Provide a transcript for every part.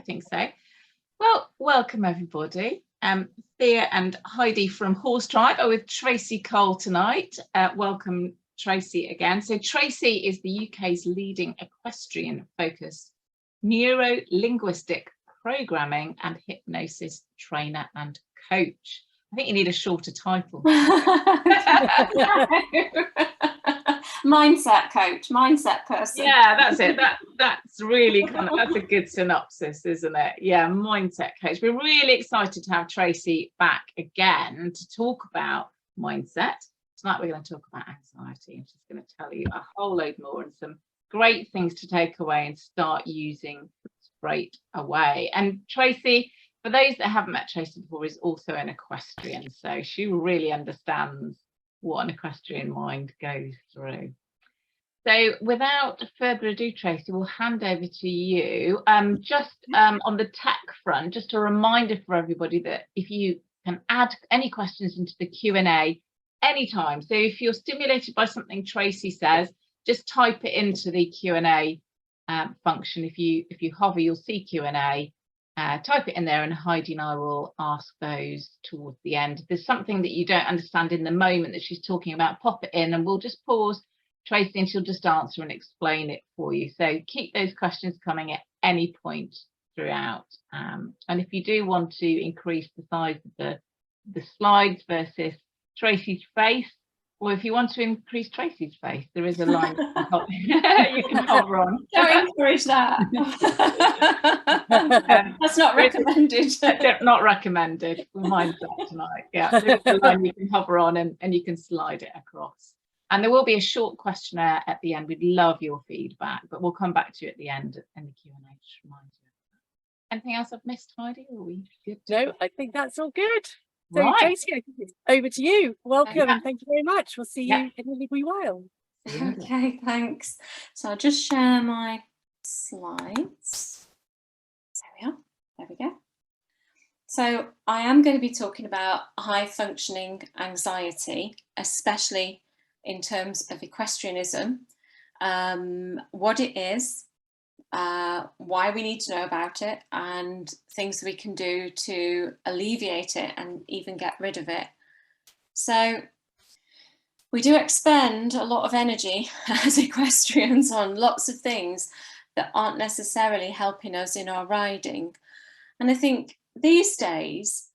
think so. Well, welcome everybody. Thea and Heidi from Horse Tribe are with Tracey Cole tonight. Welcome, Tracey, again. So Tracey is the UK's leading equestrian-focused neuro-linguistic programming and hypnosis trainer and coach. I think you need a shorter title. Mindset coach, mindset person. Yeah, that's it. That's really that's a good synopsis, isn't it? Yeah, mindset coach. We're really excited to have Tracey back again to talk about mindset. Tonight we're going to talk about anxiety, and she's going to tell you a whole load more and some great things to take away and start using straight away. And Tracey, for those that haven't met Tracey before, is also an equestrian, so she really understands what an equestrian mind goes through. So without further ado, Tracey, we'll hand over to you. Just on the tech front, just a reminder for everybody that if you can add any questions into the Q&A anytime. So if you're stimulated by something Tracey says, just type it into the Q&A function. If you hover, you'll see Q&A. Type it in there and Heidi and I will ask those towards the end. If there's something that you don't understand in the moment that she's talking about, pop it in and we'll just pause Tracey and she'll just answer and explain it for you. So keep those questions coming at any point throughout. And if you do want to increase the size of the slides versus Tracey's face, or if you want to increase Tracey's face, there is a line you can hover on. Don't encourage that. That's not recommended. Not recommended. Mind that tonight. Yeah, there is a line you can hover on and you can slide it across. And there will be a short questionnaire at the end. We'd love your feedback, but we'll come back to you at the end in the Q&A. Just remind you of that. Anything else I've missed, Heidi? Or are we good? No, I think that's all good. So, right. Tracey, over to you. Welcome and thank you very much. We'll see you in a wee while. Okay, thanks. So I'll just share my slides. There we are. There we go. So I am going to be talking about high functioning anxiety, especially in terms of equestrianism, what it is, why we need to know about it, and things we can do to alleviate it and even get rid of it. So we do expend a lot of energy as equestrians on lots of things that aren't necessarily helping us in our riding. And I think these days,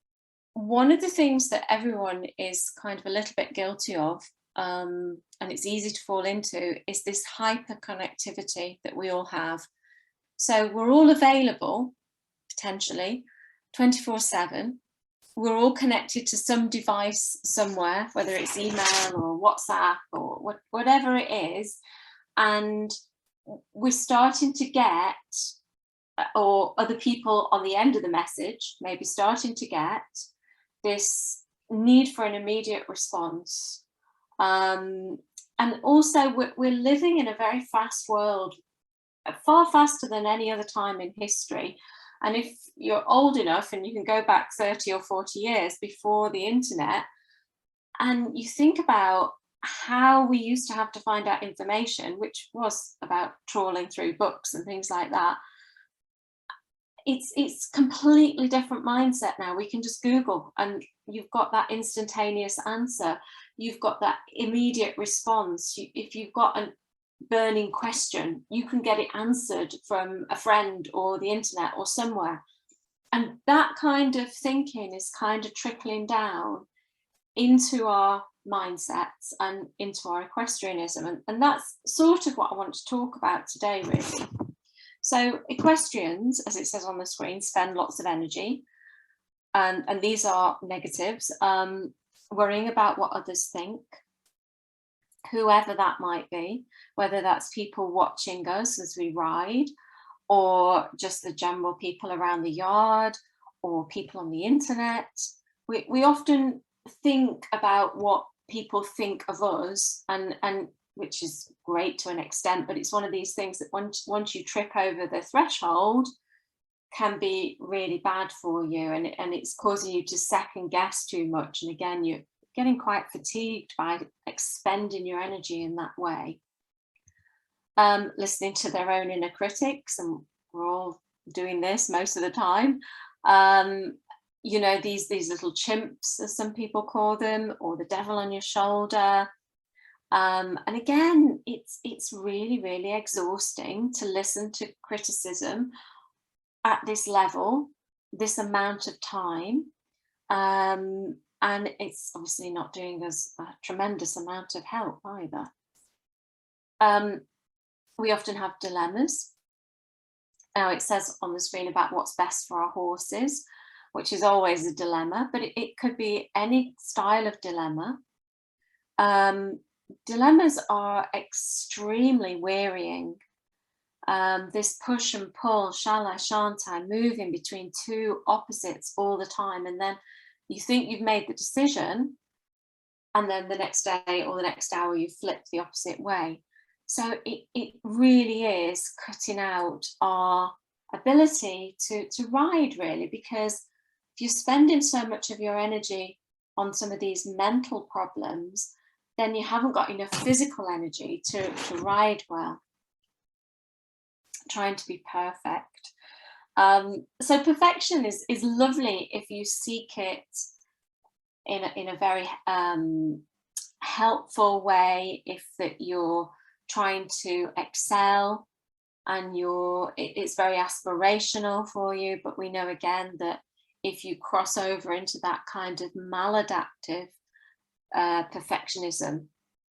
one of the things that everyone is kind of a little bit guilty of, and it's easy to fall into, is this hyper connectivity that we all have. So we're all available, potentially, 24/7. We're all connected to some device somewhere, whether it's email or WhatsApp or whatever it is. And we're starting to get, or other people on the end of the message, maybe starting to get this need for an immediate response. And also we're living in a very fast world, far faster than any other time in history. And if you're old enough and you can go back 30 or 40 years before the internet, and you think about how we used to have to find out information, which was about trawling through books and things like that, it's completely different mindset now. We can just Google and you've got that instantaneous answer. You've got that immediate response. If you've got a burning question, you can get it answered from a friend or the internet or somewhere. And that kind of thinking is kind of trickling down into our mindsets and into our equestrianism. And that's sort of what I want to talk about today, really. So equestrians, as it says on the screen, spend lots of energy. And these are negatives, worrying about what others think, whoever that might be, whether that's people watching us as we ride, or just the general people around the yard, or people on the internet. We often think about what people think of us, and which is great to an extent, but it's one of these things that once you trip over the threshold, can be really bad for you, and it's causing you to second guess too much. And again, you're getting quite fatigued by expending your energy in that way. Listening to their own inner critics, and we're all doing this most of the time. You know, these little chimps, as some people call them, or the devil on your shoulder. And again, it's really, really exhausting to listen to criticism at this level, this amount of time. And it's obviously not doing us a tremendous amount of help either. We often have dilemmas. Now, it says on the screen about what's best for our horses, which is always a dilemma, but it could be any style of dilemma. Dilemmas are extremely wearying. This push and pull, shall I, shan't I, moving between two opposites all the time. And then you think you've made the decision, and then the next day or the next hour you flip the opposite way. So it really is cutting out our ability to ride, really, because if you're spending so much of your energy on some of these mental problems, then you haven't got enough physical energy to ride well, trying to be perfect. So perfection is lovely if you seek it in a very helpful way, if that you're trying to excel and it's very aspirational for you. But we know again that if you cross over into that kind of maladaptive perfectionism,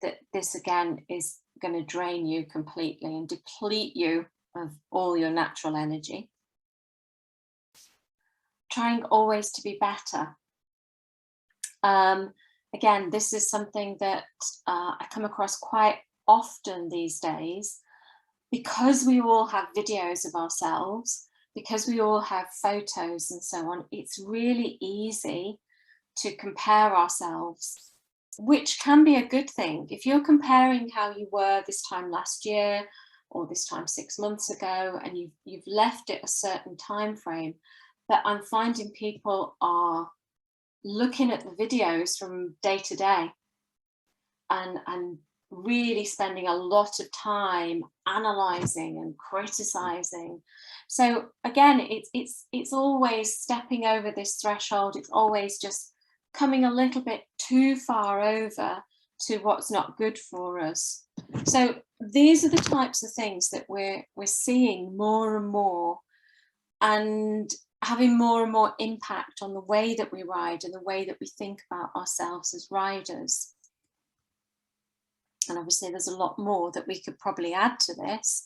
that this again is going to drain you completely and deplete you of all your natural energy. Trying always to be better. Again, this is something that I come across quite often these days, because we all have videos of ourselves, because we all have photos and so on. It's really easy to compare ourselves, which can be a good thing. If you're comparing how you were this time last year or this time 6 months ago, and you've left it a certain time frame, but I'm finding people are looking at the videos from day to day and really spending a lot of time analysing and criticising. So again, it's always stepping over this threshold. It's always just coming a little bit too far over to what's not good for us. So these are the types of things that we're seeing more and more, and having more and more impact on the way that we ride and the way that we think about ourselves as riders. And obviously there's a lot more that we could probably add to this,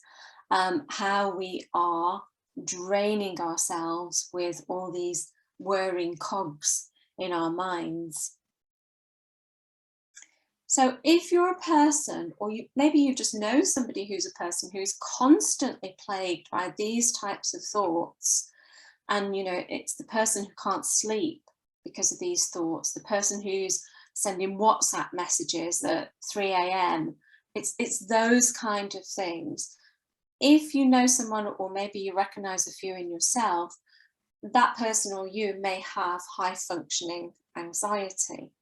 how we are draining ourselves with all these whirring cogs in our minds. So if you're a person, or maybe you just know somebody who's a person who's constantly plagued by these types of thoughts, and you know, it's the person who can't sleep because of these thoughts, the person who's sending WhatsApp messages at 3 a.m. It's those kind of things. If you know someone, or maybe you recognize a few in yourself, that person or you may have high functioning anxiety.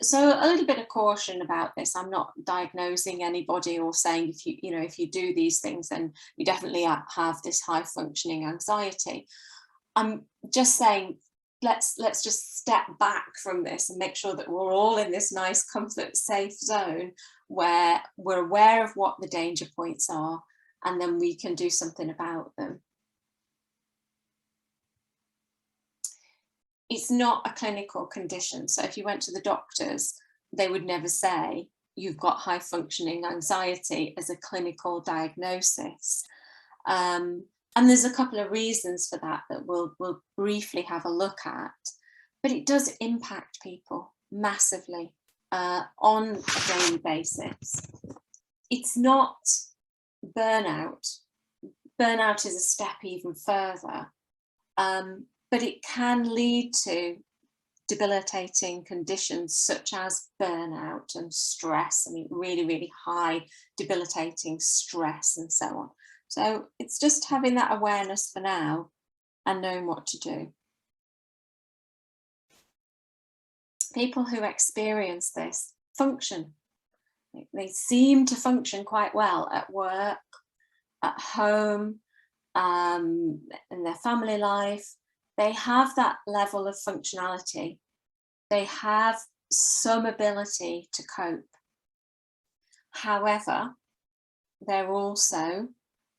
So a little bit of caution about this. I'm not diagnosing anybody or saying if you do these things, then you definitely have this high functioning anxiety. I'm just saying, let's just step back from this and make sure that we're all in this nice comfort safe zone where we're aware of what the danger points are, and then we can do something about them. It's not a clinical condition. So if you went to the doctors, they would never say you've got high functioning anxiety as a clinical diagnosis. And there's a couple of reasons for that we'll briefly have a look at, but it does impact people massively on a daily basis. It's not burnout. Burnout is a step even further, but it can lead to debilitating conditions such as burnout and stress. I mean, really, really high debilitating stress and so on. So it's just having that awareness for now and knowing what to do. People who experience this function. They seem to function quite well at work, at home, in their family life, they have that level of functionality. They have some ability to cope. However, they're also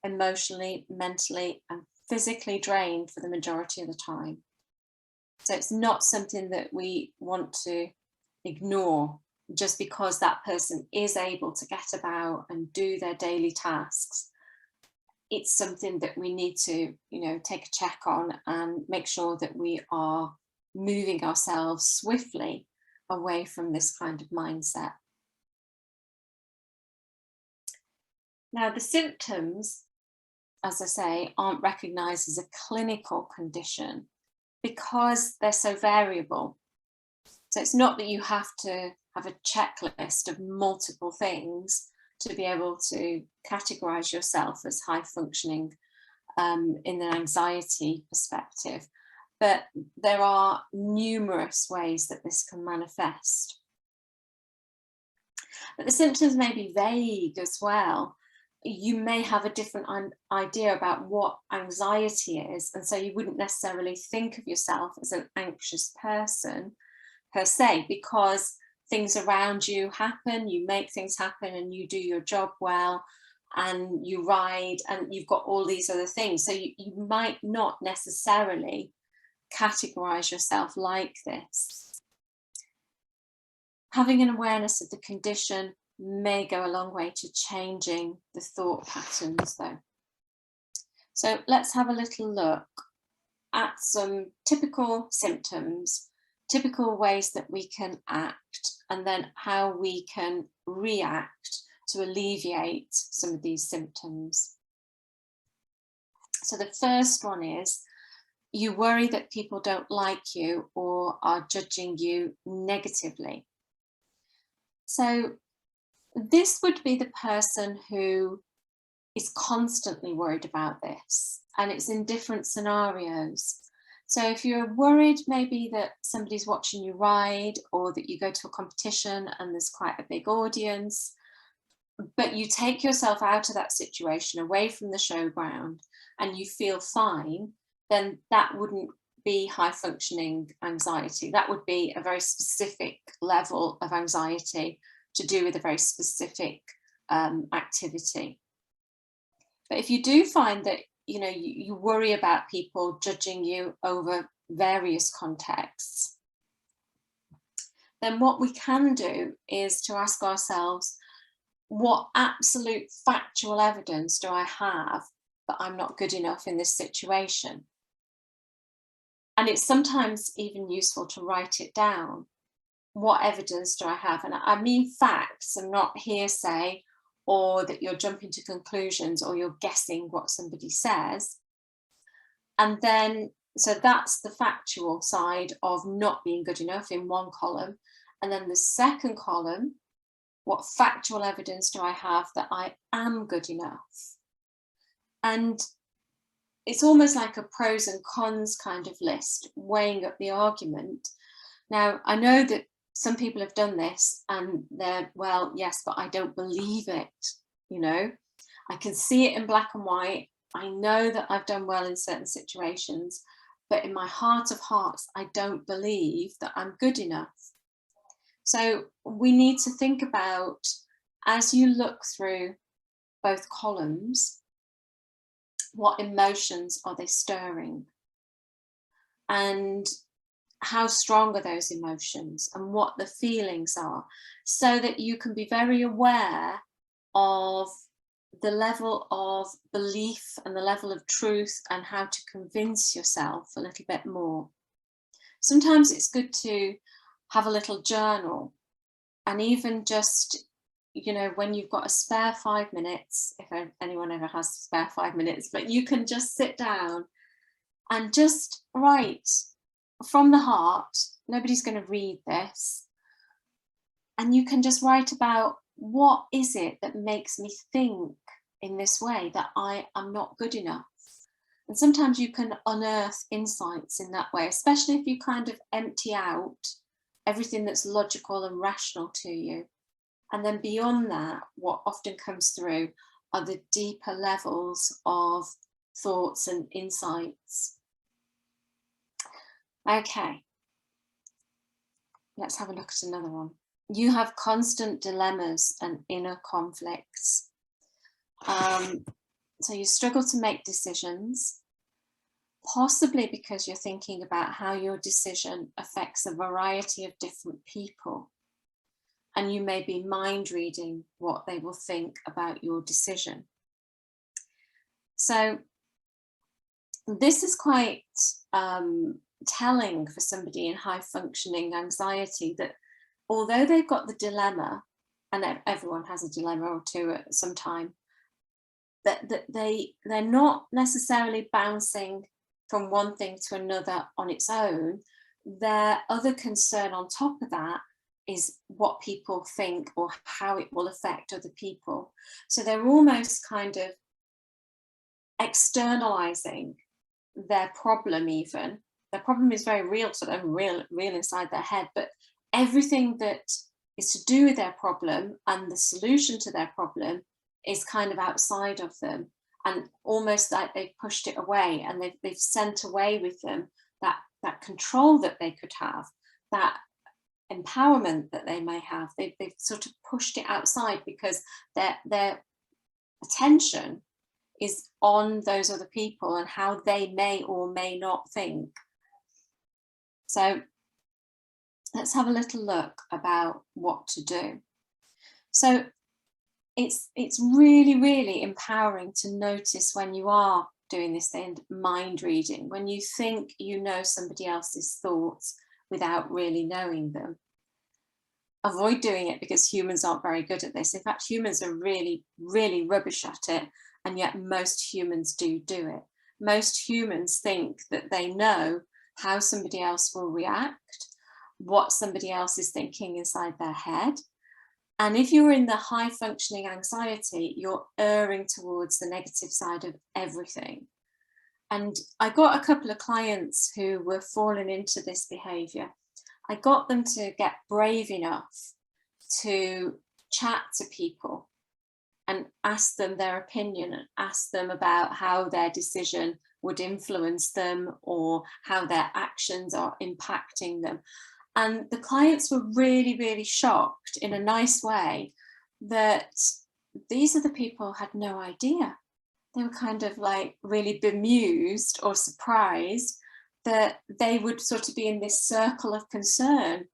emotionally, mentally, and physically drained for the majority of the time. So it's not something that we want to ignore just because that person is able to get about and do their daily tasks. It's something that we need to, take a check on and make sure that we are moving ourselves swiftly away from this kind of mindset. Now, the symptoms, as I say, aren't recognised as a clinical condition because they're so variable. So it's not that you have to have a checklist of multiple things to be able to categorise yourself as high functioning in an anxiety perspective. But there are numerous ways that this can manifest. But the symptoms may be vague as well. You may have a different idea about what anxiety is, and so you wouldn't necessarily think of yourself as an anxious person per se, because things around you happen, you make things happen, and you do your job well, and you ride, and you've got all these other things. So you might not necessarily categorize yourself like this. Having an awareness of the condition may go a long way to changing the thought patterns, though. So let's have a little look at some typical symptoms, typical ways that we can act, and then how we can react to alleviate some of these symptoms. So the first one is you worry that people don't like you or are judging you negatively. So this would be the person who is constantly worried about this, and it's in different scenarios. So if you're worried maybe that somebody's watching you ride, or that you go to a competition and there's quite a big audience, but you take yourself out of that situation, away from the showground, and you feel fine, then that wouldn't be high functioning anxiety. That would be a very specific level of anxiety to do with a very specific activity. But if you do find that you worry about people judging you over various contexts, then what we can do is to ask ourselves, what absolute factual evidence do I have that I'm not good enough in this situation? And it's sometimes even useful to write it down. What evidence do I have? And I mean facts and not hearsay, or that you're jumping to conclusions or you're guessing what somebody says. And then, so that's the factual side of not being good enough in one column. And then the second column, what factual evidence do I have that I am good enough? And it's almost like a pros and cons kind of list, weighing up the argument. Now, I know that some people have done this and they're, well, yes, but I don't believe it. I can see it in black and white. I know that I've done well in certain situations, but in my heart of hearts, I don't believe that I'm good enough. So we need to think about, as you look through both columns, what emotions are they stirring? And how strong are those emotions and what the feelings are, so that you can be very aware of the level of belief and the level of truth and how to convince yourself a little bit more. Sometimes it's good to have a little journal, and even just, when you've got a spare 5 minutes, if anyone ever has spare 5 minutes, but you can just sit down and just write from the heart. Nobody's going to read this, and you can just write about, what is it that makes me think in this way, that I am not good enough? And sometimes you can unearth insights in that way, especially if you kind of empty out everything that's logical and rational to you. And then beyond that, what often comes through are the deeper levels of thoughts and insights. Okay, let's have a look at another one. You have constant dilemmas and inner conflicts. So you struggle to make decisions, possibly because you're thinking about how your decision affects a variety of different people. And you may be mind reading what they will think about your decision. So this is quite telling for somebody in high functioning anxiety, that although they've got the dilemma, and everyone has a dilemma or two at some time, that they're not necessarily bouncing from one thing to another on its own. Their other concern on top of that is what people think or how it will affect other people. So they're almost kind of externalizing their problem. Even their problem is very real to them, real inside their head, but everything that is to do with their problem and the solution to their problem is kind of outside of them, and almost like they've pushed it away, and they've sent away with them that control that they could have, that empowerment that they may have. They've sort of pushed it outside because their attention is on those other people and how they may or may not think. So let's have a little look about what to do. So it's really, really empowering to notice when you are doing this thing, mind reading, when you think you know somebody else's thoughts without really knowing them. Avoid doing it, because humans aren't very good at this. In fact, humans are really, really rubbish at it, and yet most humans do it. Most humans think that they know how somebody else will react, what somebody else is thinking inside their head. And if you're in the high functioning anxiety, you're erring towards the negative side of everything. And I got a couple of clients who were falling into this behavior. I got them to get brave enough to chat to people and ask them their opinion, and ask them about how their decision would influence them or how their actions are impacting them. And the clients were really, really shocked in a nice way that these are the people who had no idea. They were kind of like really bemused or surprised that they would sort of be in this circle of concern.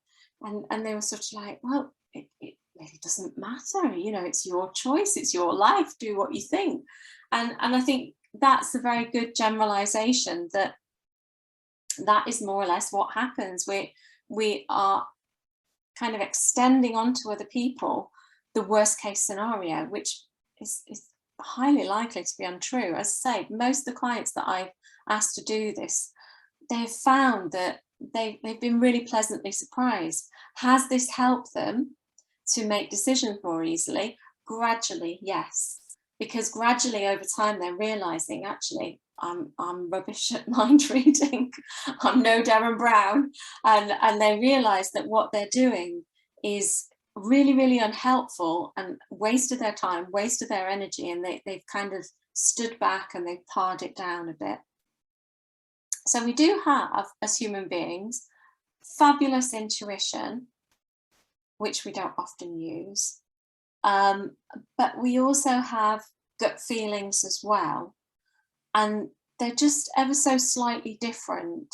And they were sort of like, well, it really doesn't matter. You know, it's your choice, it's your life, do what you think. And I think that's a very good generalization, that is more or less what happens. We are kind of extending onto other people the worst case scenario, which is highly likely to be untrue. As I say, most of the clients that I've asked to do this, they've found that they've been really pleasantly surprised. Has this helped them to make decisions more easily? Gradually, yes. Because gradually over time they're realizing, actually, I'm rubbish at mind reading. I'm no Darren Brown. And they realize that what they're doing is really, really unhelpful and wasted their time, wasted their energy, and they've kind of stood back and they've pared it down a bit. So we do have, as human beings, fabulous intuition, which we don't often use. But we also have gut feelings as well. And they're just ever so slightly different.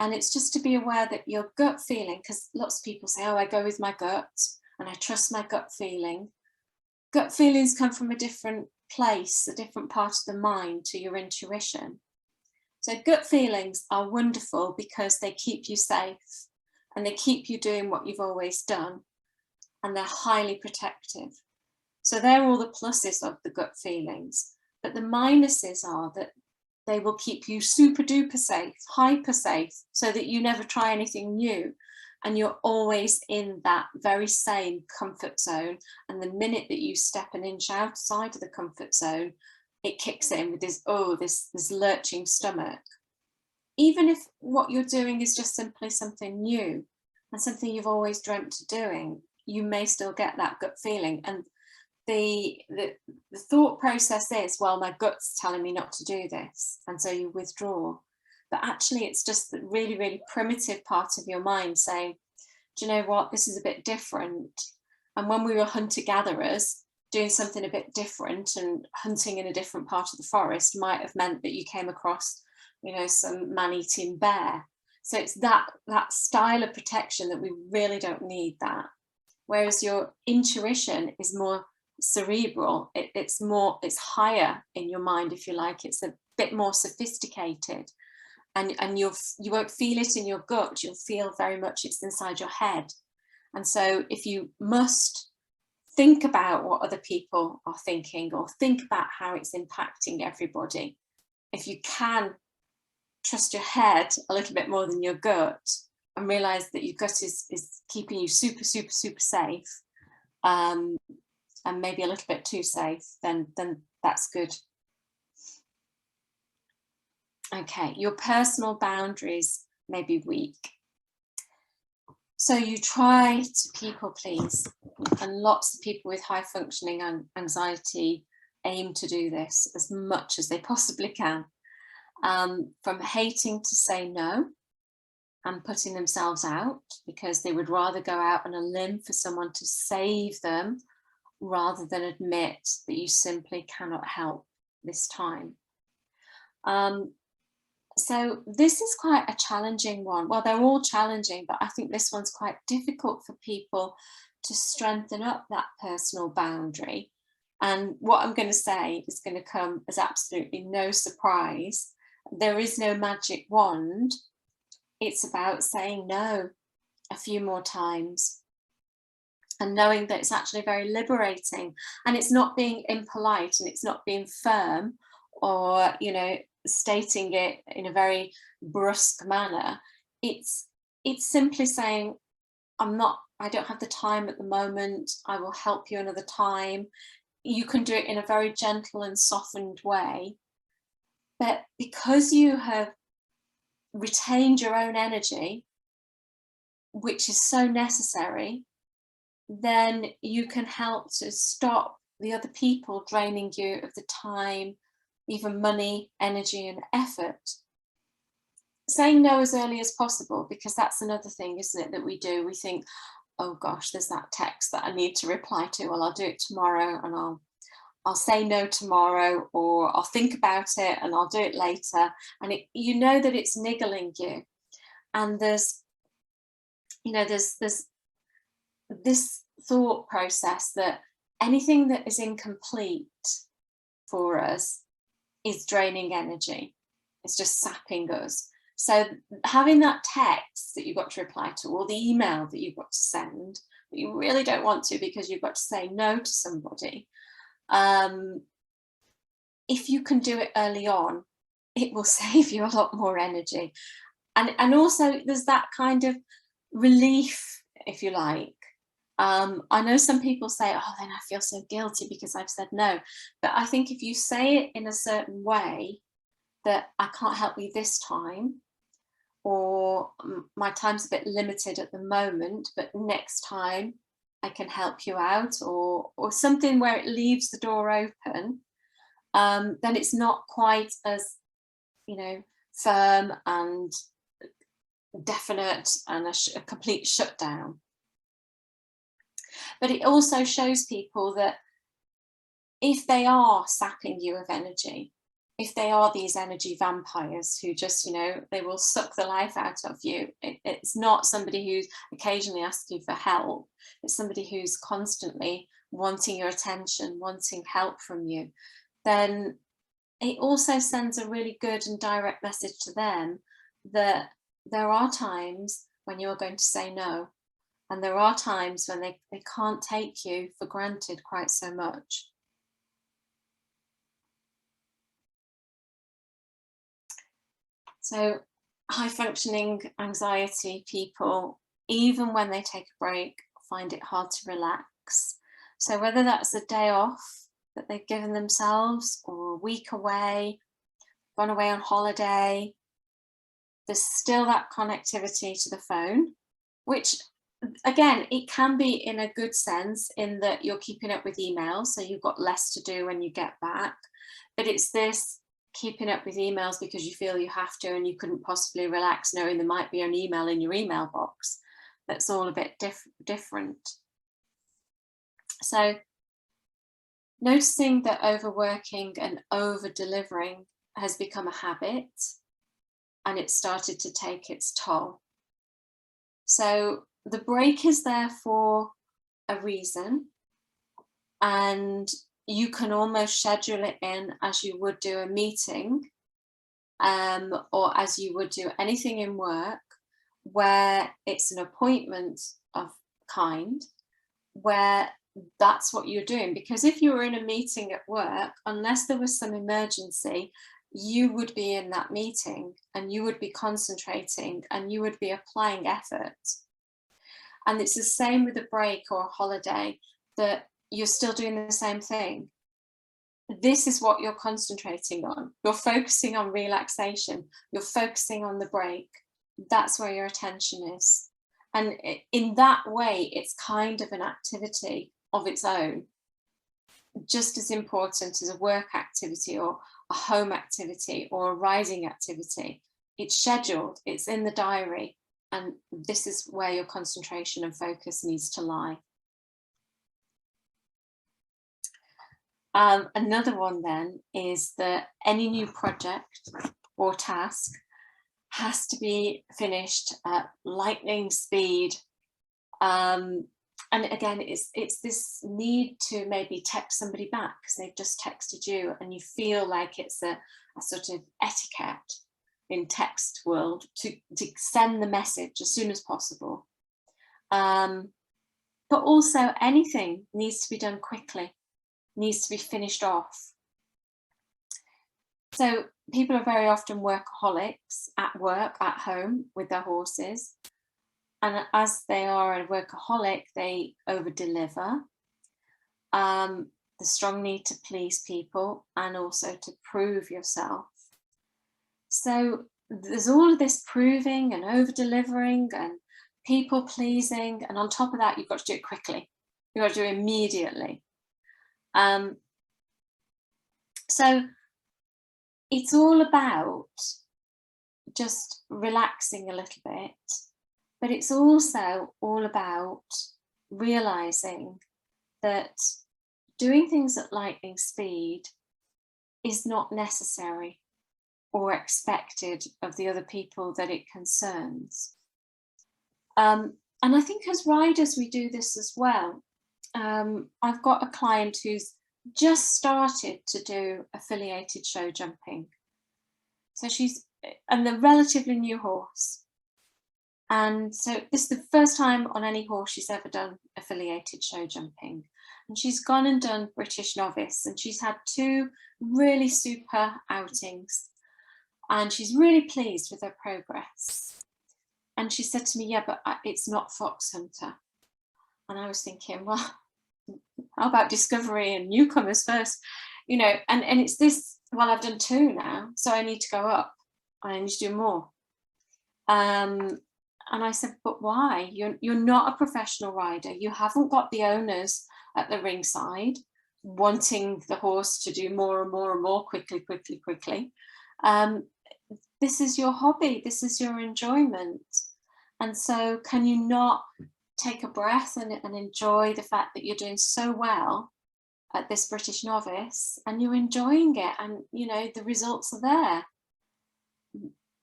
And it's just to be aware that your gut feeling, because lots of people say, oh, I go with my gut and I trust my gut feeling. Gut feelings come from a different place, a different part of the mind to your intuition. So gut feelings are wonderful because they keep you safe and they keep you doing what you've always done, and they're highly protective. So they're all the pluses of the gut feelings. But the minuses are that they will keep you super duper safe, hyper safe, so that you never try anything new. And you're always in that very same comfort zone. And the minute that you step an inch outside of the comfort zone, it kicks in with this lurching stomach. Even if what you're doing is just simply something new and something you've always dreamt of doing, you may still get that gut feeling. And the thought process is, well, my gut's telling me not to do this, and so you withdraw. But actually it's just the really, really primitive part of your mind saying, do you know what, this is a bit different. And when we were hunter-gatherers, doing something a bit different and hunting in a different part of the forest might have meant that you came across, you know, some man-eating bear. So it's that style of protection that we really don't need that. Whereas your intuition is more cerebral, it's higher in your mind, if you like. It's a bit more sophisticated, and you won't feel it in your gut, you'll feel very much it's inside your head. And so if you must think about what other people are thinking, or think about how it's impacting everybody, if you can trust your head a little bit more than your gut, and realize that your gut is keeping you super, super, super safe, and maybe a little bit too safe, then that's good. Okay, your personal boundaries may be weak. So you try to people please, and lots of people with high functioning anxiety aim to do this as much as they possibly can. From hating to say no and putting themselves out because they would rather go out on a limb for someone to save them rather than admit that you simply cannot help this time. So this is quite a challenging one. Well, they're all challenging, but I think this one's quite difficult for people to strengthen up that personal boundary. And what I'm going to say is going to come as absolutely no surprise. There is no magic wand. It's about saying no a few more times and knowing that it's actually very liberating, and it's not being impolite, and it's not being firm, or, you know, stating it in a very brusque manner. It's simply saying, I don't have the time at the moment, I will help you another time. You can do it in a very gentle and softened way, but because you have retained your own energy, which is so necessary, then you can help to stop the other people draining you of the time, even money, energy and effort. Saying no as early as possible, because that's another thing, isn't it, that we do. We think, oh gosh, there's that text that I need to reply to, well, I'll do it tomorrow, and I'll say no tomorrow, or I'll think about it and I'll do it later. And you know that it's niggling you. And there's this thought process that anything that is incomplete for us is draining energy. It's just sapping us. So having that text that you've got to reply to, or the email that you've got to send, that you really don't want to because you've got to say no to somebody, if you can do it early on, it will save you a lot more energy. And also there's that kind of relief, if you like. I know some people say, oh, then I feel so guilty because I've said no. But I think if you say it in a certain way, that I can't help you this time, or my time's a bit limited at the moment, but next time I can help you out, or something where it leaves the door open, then it's not quite as, you know, firm and definite and a complete shutdown. But it also shows people that if they are sapping you of energy, if they are these energy vampires who just, you know, they will suck the life out of you, it's not somebody who occasionally asks you for help, it's somebody who's constantly wanting your attention, wanting help from you, then it also sends a really good and direct message to them that there are times when you're going to say no, and there are times when they can't take you for granted quite so much. So high functioning anxiety people, even when they take a break, find it hard to relax. So whether that's a day off that they've given themselves, or a week away, gone away on holiday, there's still that connectivity to the phone, which again, it can be in a good sense in that you're keeping up with emails, so you've got less to do when you get back. But it's this keeping up with emails because you feel you have to and you couldn't possibly relax knowing there might be an email in your email box. That's all a bit different. So noticing that overworking and over-delivering has become a habit and it's started to take its toll. So the break is there for a reason, and you can almost schedule it in as you would do a meeting, or as you would do anything in work, where it's an appointment of kind, where that's what you're doing. Because if you were in a meeting at work, unless there was some emergency, you would be in that meeting and you would be concentrating and you would be applying effort. And it's the same with a break or a holiday, that you're still doing the same thing. This is what you're concentrating on. You're focusing on relaxation. You're focusing on the break. That's where your attention is. And in that way, it's kind of an activity of its own, just as important as a work activity or a home activity or a riding activity. It's scheduled, it's in the diary, and this is where your concentration and focus needs to lie. Another one then is that any new project or task has to be finished at lightning speed. And again, it's this need to maybe text somebody back because they've just texted you, and you feel like it's a sort of etiquette in text world to send the message as soon as possible. But also anything needs to be done quickly, needs to be finished off. So people are very often workaholics at work, at home with their horses. And as they are a workaholic, they over-deliver. The strong need to please people and also to prove yourself. So there's all of this proving and over-delivering and people pleasing. And on top of that, you've got to do it quickly. You've got to do it immediately. So it's all about just relaxing a little bit. But it's also all about realizing that doing things at lightning speed is not necessary or expected of the other people that it concerns. And I think as riders, we do this as well. I've got a client who's just started to do affiliated show jumping. So and a relatively new horse. And so this is the first time on any horse she's ever done affiliated show jumping. And she's gone and done British novice, and she's had 2 really super outings. And she's really pleased with her progress. And she said to me, yeah, but it's not fox hunter. And I was thinking, well, how about discovery and newcomers first? You know, and it's this, well, I've done 2 now, so I need to go up. I need to do more. And I said, but why? You're not a professional rider. You haven't got the owners at the ringside wanting the horse to do more and more and more quickly. This is your hobby. This is your enjoyment. And so can you not take a breath and enjoy the fact that you're doing so well at this British novice and you're enjoying it, and, you know, the results are there.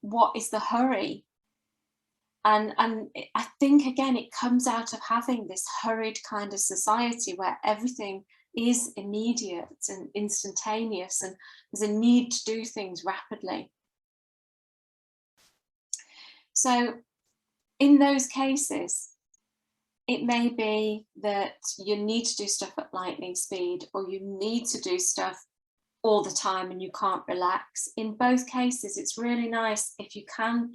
What is the hurry? And I think, again, it comes out of having this hurried kind of society where everything is immediate and instantaneous, and there's a need to do things rapidly. So in those cases, it may be that you need to do stuff at lightning speed, or you need to do stuff all the time and you can't relax. In both cases, it's really nice if you can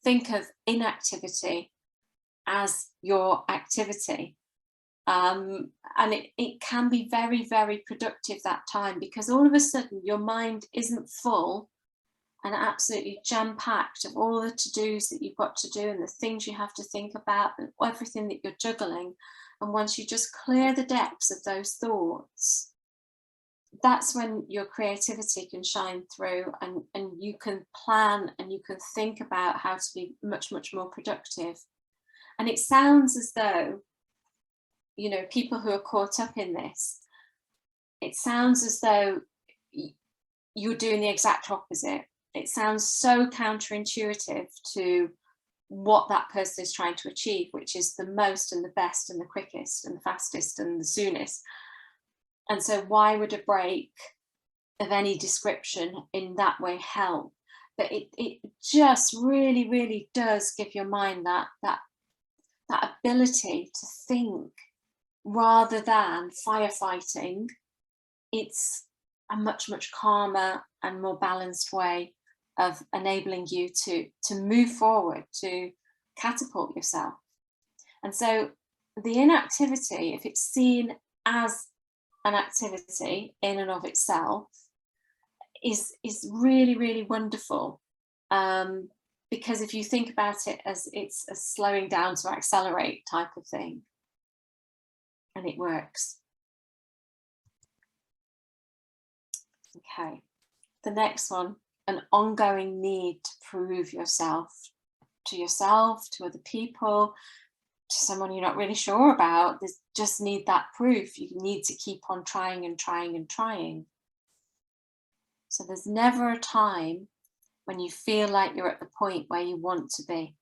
think of inactivity as your activity. And it can be very, very productive that time, because all of a sudden your mind isn't full and absolutely jam-packed of all the to-dos that you've got to do and the things you have to think about and everything that you're juggling. And once you just clear the depths of those thoughts, that's when your creativity can shine through, and you can plan and you can think about how to be much, much more productive. And it sounds as though, you know, people who are caught up in this, it sounds as though you're doing the exact opposite. It sounds so counterintuitive to what that person is trying to achieve, which is the most and the best and the quickest and the fastest and the soonest. And so why would a break of any description in that way help? But it just really, really does give your mind that ability to think rather than firefighting. It's a much, much calmer and more balanced way of enabling you to move forward, to catapult yourself. And so the inactivity, if it's seen as an activity in and of itself, is really, really wonderful. Because if you think about it as it's a slowing down to accelerate type of thing, and it works. Okay, the next one, an ongoing need to prove yourself, to other people, to someone you're not really sure about. There's just need that proof. You need to keep on trying and trying and trying. So there's never a time when you feel like you're at the point where you want to be,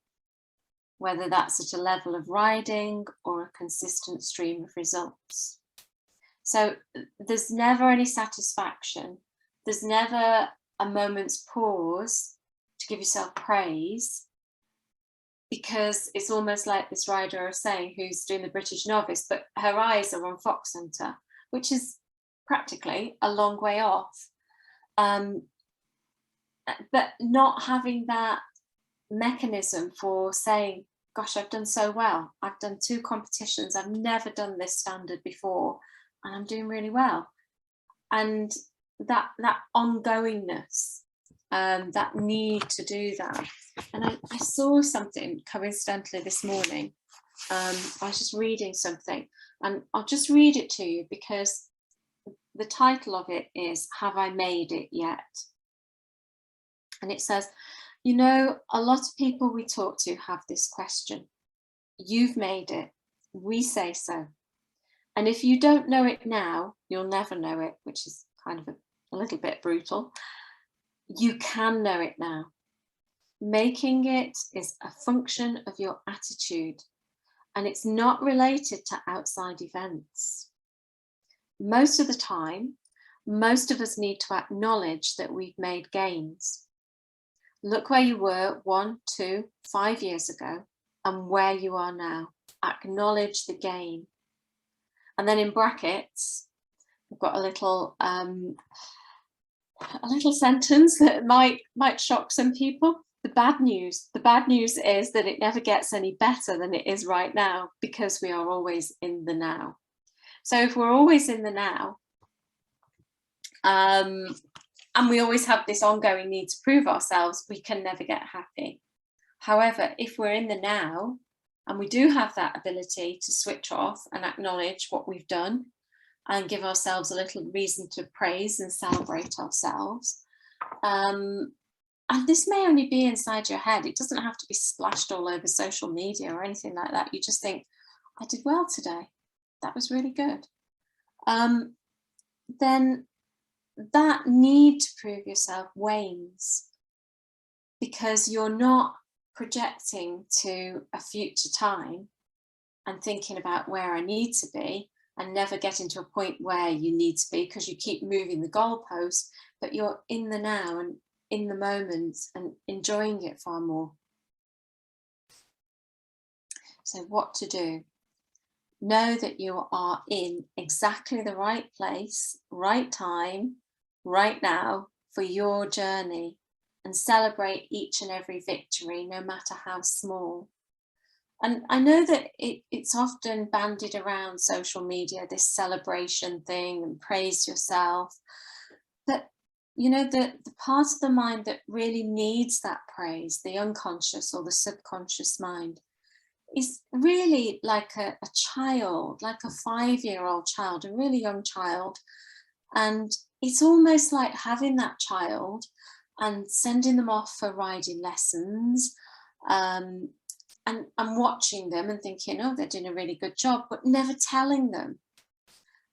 whether that's at a level of riding or a consistent stream of results. So there's never any satisfaction. There's never a moment's pause to give yourself praise, because it's almost like this rider I was saying who's doing the British novice, but her eyes are on Fox Hunter, which is practically a long way off. But not having that mechanism for saying, gosh, I've done so well. I've done 2 competitions. I've never done this standard before, and I'm doing really well. And that ongoingness, that need to do that. And I saw something coincidentally this morning. I was just reading something, and I'll just read it to you because the title of it is, Have I Made It Yet? And it says, you know, a lot of people we talk to have this question. You've made it. We say so. And if you don't know it now, you'll never know it, which is kind of a little bit brutal. You can know it now. Making it is a function of your attitude, and it's not related to outside events. Most of the time, most of us need to acknowledge that we've made gains. Look where you were 1, 2, 5 years ago and where you are now. Acknowledge the gain. And then in brackets, we've got a little sentence that might shock some people. The bad news is that it never gets any better than it is right now, because we are always in the now. So if we're always in the now, and we always have this ongoing need to prove ourselves, we can never get happy. However, if we're in the now, and we do have that ability to switch off and acknowledge what we've done and give ourselves a little reason to praise and celebrate ourselves. And this may only be inside your head. It doesn't have to be splashed all over social media or anything like that. You just think, I did well today. That was really good. Then that need to prove yourself wanes, because you're not projecting to a future time and thinking about where I need to be, and never getting to a point where you need to be, because you keep moving the goalpost, but you're in the now and in the moment and enjoying it far more. So what to do? Know that you are in exactly the right place, right time, right now for your journey, and celebrate each and every victory, no matter how small. And I know that it's often bandied around social media, this celebration thing and praise yourself. But you know, the part of the mind that really needs that praise, the unconscious or the subconscious mind, is really like a child, like a 5-year-old child, a really young child. And it's almost like having that child and sending them off for riding lessons, and watching them and thinking, oh, they're doing a really good job, but never telling them.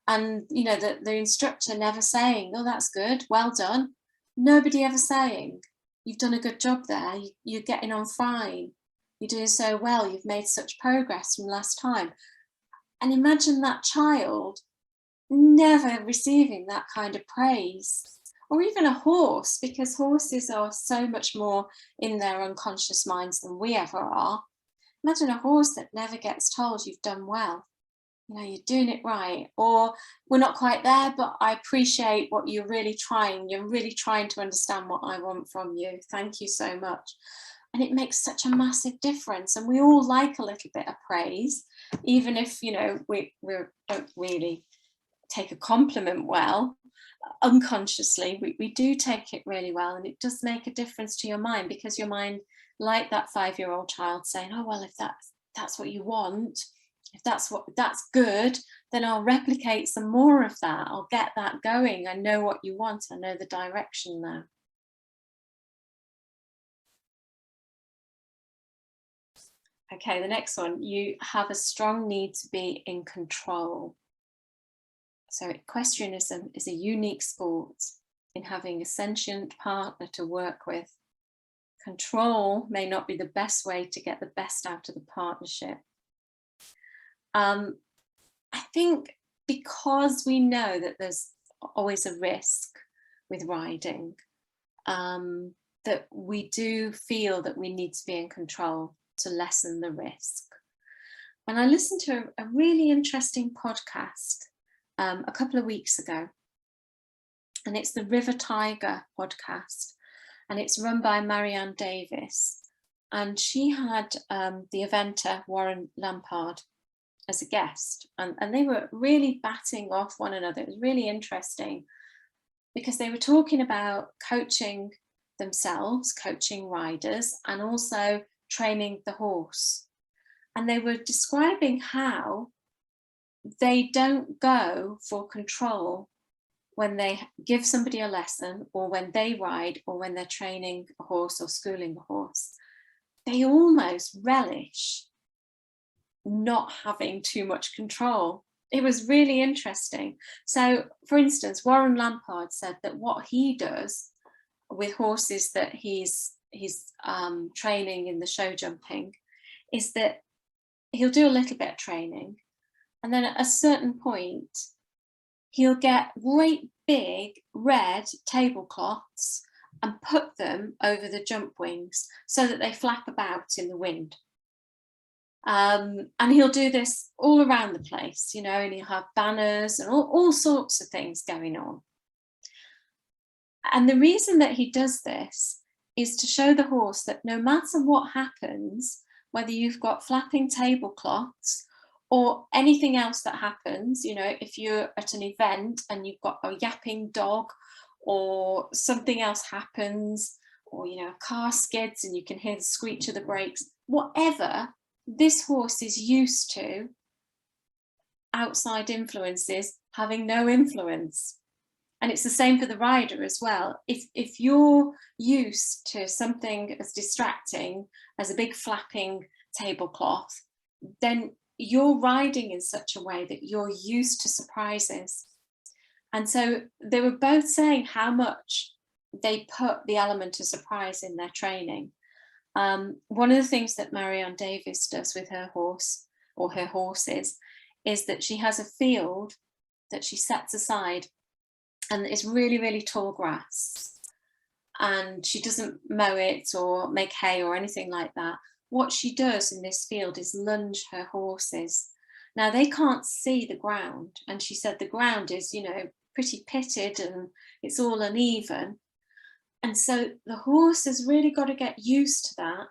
And, you know, the instructor never saying, oh, that's good, well done. Nobody ever saying, you've done a good job there, you're getting on fine, you're doing so well, you've made such progress from last time. And imagine that child never receiving that kind of praise. Or even a horse, because horses are so much more in their unconscious minds than we ever are. Imagine a horse that never gets told you've done well. You know, you're doing it right, or we're not quite there, but I appreciate what you're really trying. You're really trying to understand what I want from you. Thank you so much. And it makes such a massive difference. And we all like a little bit of praise, even if, you know, we don't really take a compliment well. Unconsciously, we do take it really well, and it does make a difference to your mind, because your mind, like that 5-year-old child, saying, oh well, if that's what you want, if that's good, then I'll replicate some more of that, I'll get that going, I know what you want, I know the direction now. Okay, the next one, you have a strong need to be in control. So equestrianism is a unique sport in having a sentient partner to work with. Control may not be the best way to get the best out of the partnership. I think because we know that there's always a risk with riding, that we do feel that we need to be in control to lessen the risk. And I listened to a really interesting podcast a couple of weeks ago, and it's the River Tiger podcast, and it's run by Marianne Davis, and she had the eventer Warren Lampard as a guest, and they were really batting off one another. It was really interesting because they were talking about coaching themselves, coaching riders, and also training the horse. And they were describing how they don't go for control when they give somebody a lesson, or when they ride, or when they're training a horse or schooling a horse. They almost relish not having too much control. It was really interesting. So, for instance, Warren Lampard said that what he does with horses that he's training in the show jumping is that he'll do a little bit of training, and then at a certain point, he'll get great big red tablecloths and put them over the jump wings so that they flap about in the wind. And he'll do this all around the place, you know, and he'll have banners and all sorts of things going on. And the reason that he does this is to show the horse that no matter what happens, whether you've got flapping tablecloths or anything else that happens, you know, if you're at an event and you've got a yapping dog, or something else happens, or, you know, a car skids and you can hear the screech of the brakes, whatever, this horse is used to outside influences having no influence. And it's the same for the rider as well. If you're used to something as distracting as a big flapping tablecloth, then you're riding in such a way that you're used to surprises. And so they were both saying how much they put the element of surprise in their training. One of the things that Marianne Davis does with her horse, or her horses, is that she has a field that she sets aside, and it's really, really tall grass. And she doesn't mow it or make hay or anything like that. What she does in this field is lunge her horses. Now, they can't see the ground. And she said the ground is, you know, pretty pitted and it's all uneven. And so the horse has really got to get used to that.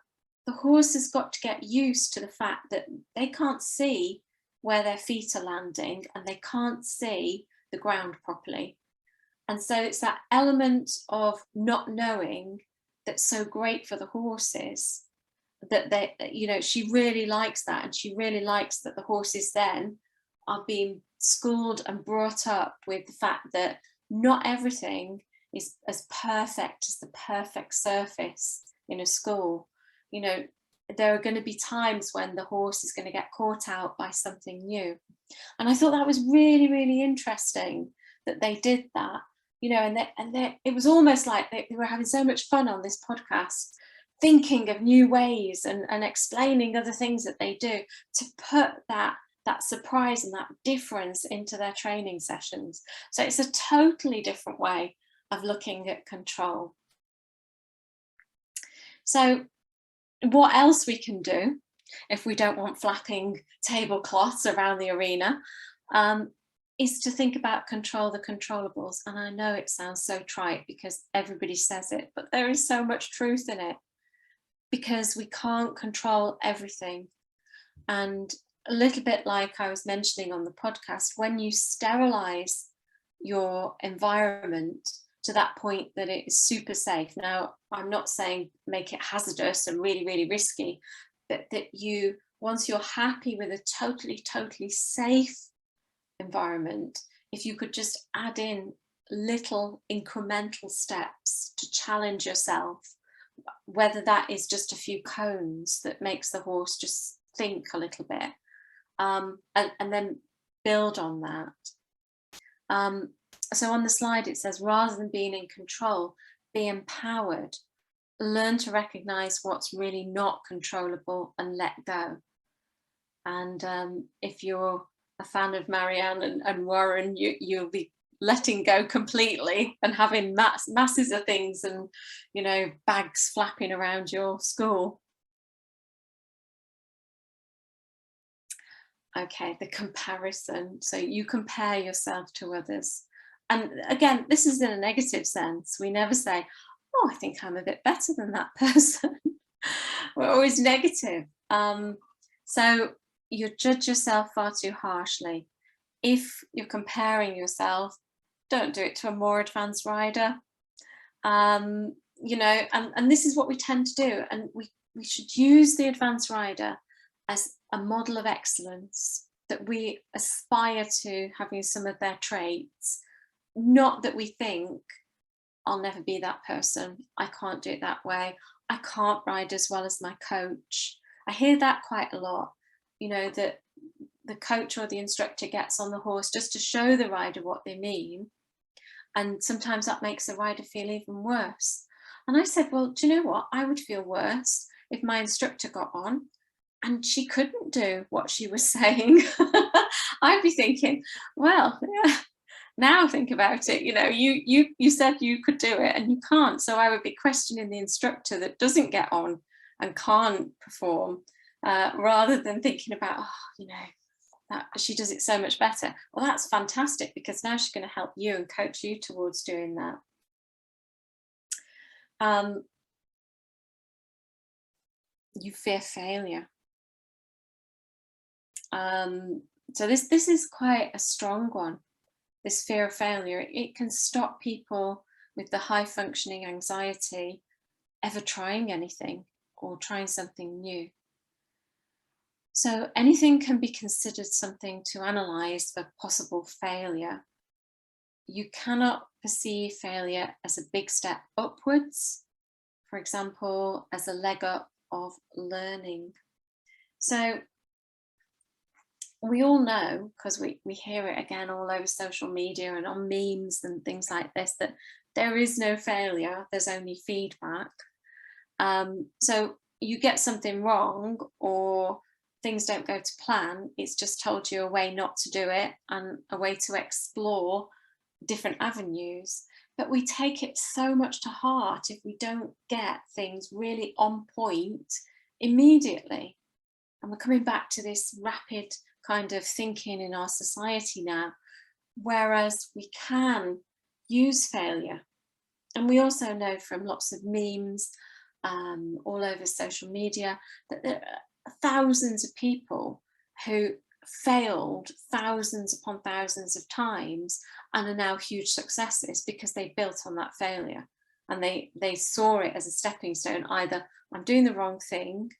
The horse has got to get used to the fact that they can't see where their feet are landing and they can't see the ground properly. And so it's that element of not knowing that's so great for the horses, that they, you know, she really likes that, and she really likes that the horses then are being schooled and brought up with the fact that not everything is as perfect as the perfect surface in a school. You know, there are going to be times when the horse is going to get caught out by something new. And I thought that was really, really interesting that they did that, you know, and it was almost like they were having so much fun on this podcast, thinking of new ways and explaining other things that they do to put that surprise and that difference into their training sessions. So it's a totally different way of looking at control. So what else we can do if we don't want flapping tablecloths around the arena is to think about control the controllables. And I know it sounds so trite because everybody says it, but there is so much truth in it, because we can't control everything. And a little bit like I was mentioning on the podcast, when you sterilize your environment to that point that it is super safe. Now, I'm not saying make it hazardous and really, really risky, but that you, once you're happy with a totally safe environment, if you could just add in little incremental steps to challenge yourself, whether that is just a few cones that makes the horse just think a little bit, and then build on that. So on the slide it says, rather than being in control, be empowered. Learn to recognize what's really not controllable and let go. And if you're a fan of Marianne and Warren, you'll be letting go completely and having masses of things and, you know, bags flapping around your school. Okay, the comparison. So you compare yourself to others. And again, this is in a negative sense. We never say, oh, I think I'm a bit better than that person. We're always negative. So you judge yourself far too harshly. If you're comparing yourself, don't do it to a more advanced rider. You know, and this is what we tend to do. And we should use the advanced rider as a model of excellence, that we aspire to having some of their traits, not that we think, I'll never be that person, I can't do it that way, I can't ride as well as my coach. I hear that quite a lot, you know, that the coach or the instructor gets on the horse just to show the rider what they mean, and sometimes that makes the rider feel even worse. And I said, well, do you know what, I would feel worse if my instructor got on and she couldn't do what she was saying. I'd be thinking, well, yeah, now think about it, you know, you said you could do it and you can't. So I would be questioning the instructor that doesn't get on and can't perform, rather than thinking about, oh, you know, that she does it so much better. Well, that's fantastic, because now she's going to help you and coach you towards doing that. You fear failure. So this is quite a strong one, this fear of failure. It can stop people with the high functioning anxiety ever trying anything or trying something new. So anything can be considered something to analyse for possible failure. You cannot perceive failure as a big step upwards, for example, as a leg up of learning. So we all know, because we hear it again all over social media and on memes and things like this, that there is no failure, there's only feedback. So you get something wrong or things don't go to plan, it's just told you a way not to do it and a way to explore different avenues. But we take it so much to heart if we don't get things really on point immediately. And we're coming back to this rapid kind of thinking in our society now, whereas we can use failure. And we also know from lots of memes all over social media that there are thousands of people who failed thousands upon thousands of times and are now huge successes because they built on that failure, and they saw it as a stepping stone. Either I'm doing the wrong thing,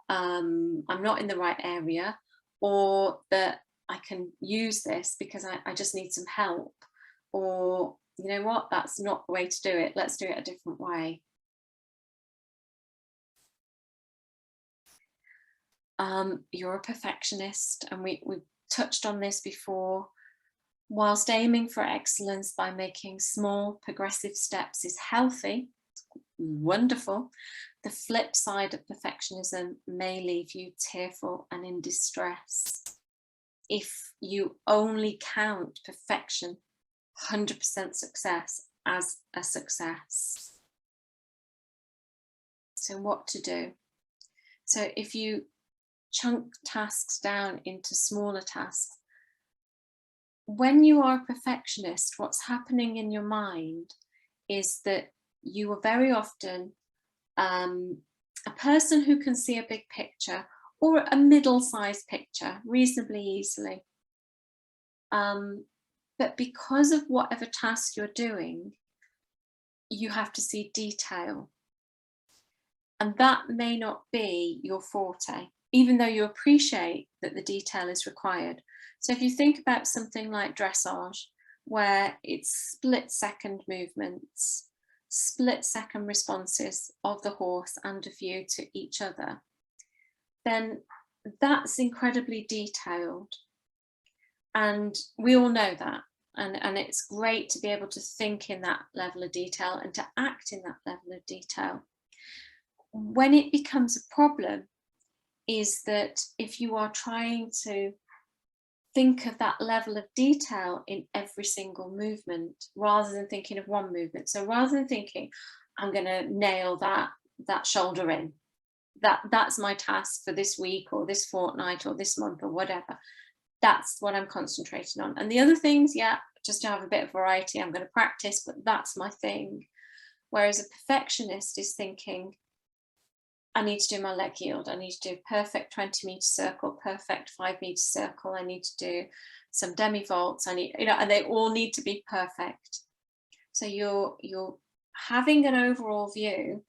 I'm not in the right area, or that I can use this because I just need some help, or you know what, that's not the way to do it, let's do it a different way. You're a perfectionist, and we've touched on this before. Whilst aiming for excellence by making small progressive steps is healthy, wonderful, the flip side of perfectionism may leave you tearful and in distress if you only count perfection, 100% success, as a success. So what to do? So if you chunk tasks down into smaller tasks, when you are a perfectionist, what's happening in your mind is that you are very often a person who can see a big picture or a middle-sized picture reasonably easily. But because of whatever task you're doing, you have to see detail. And that may not be your forte, even though you appreciate that the detail is required. So if you think about something like dressage, where it's split-second movements, split-second responses of the horse and of you to each other, then that's incredibly detailed. And we all know that. And it's great to be able to think in that level of detail and to act in that level of detail. When it becomes a problem is that if you are trying to think of that level of detail in every single movement rather than thinking of one movement. So rather than thinking, I'm going to nail that shoulder in, that's my task for this week or this fortnight or this month or whatever, that's what I'm concentrating on. And the other things, yeah, just to have a bit of variety, I'm going to practice, but that's my thing. Whereas a perfectionist is thinking, I need to do my leg yield, I need to do perfect 20-meter circle, perfect 5-meter circle, I need to do some demi vaults, I need, and they all need to be perfect. So you're having an overall view,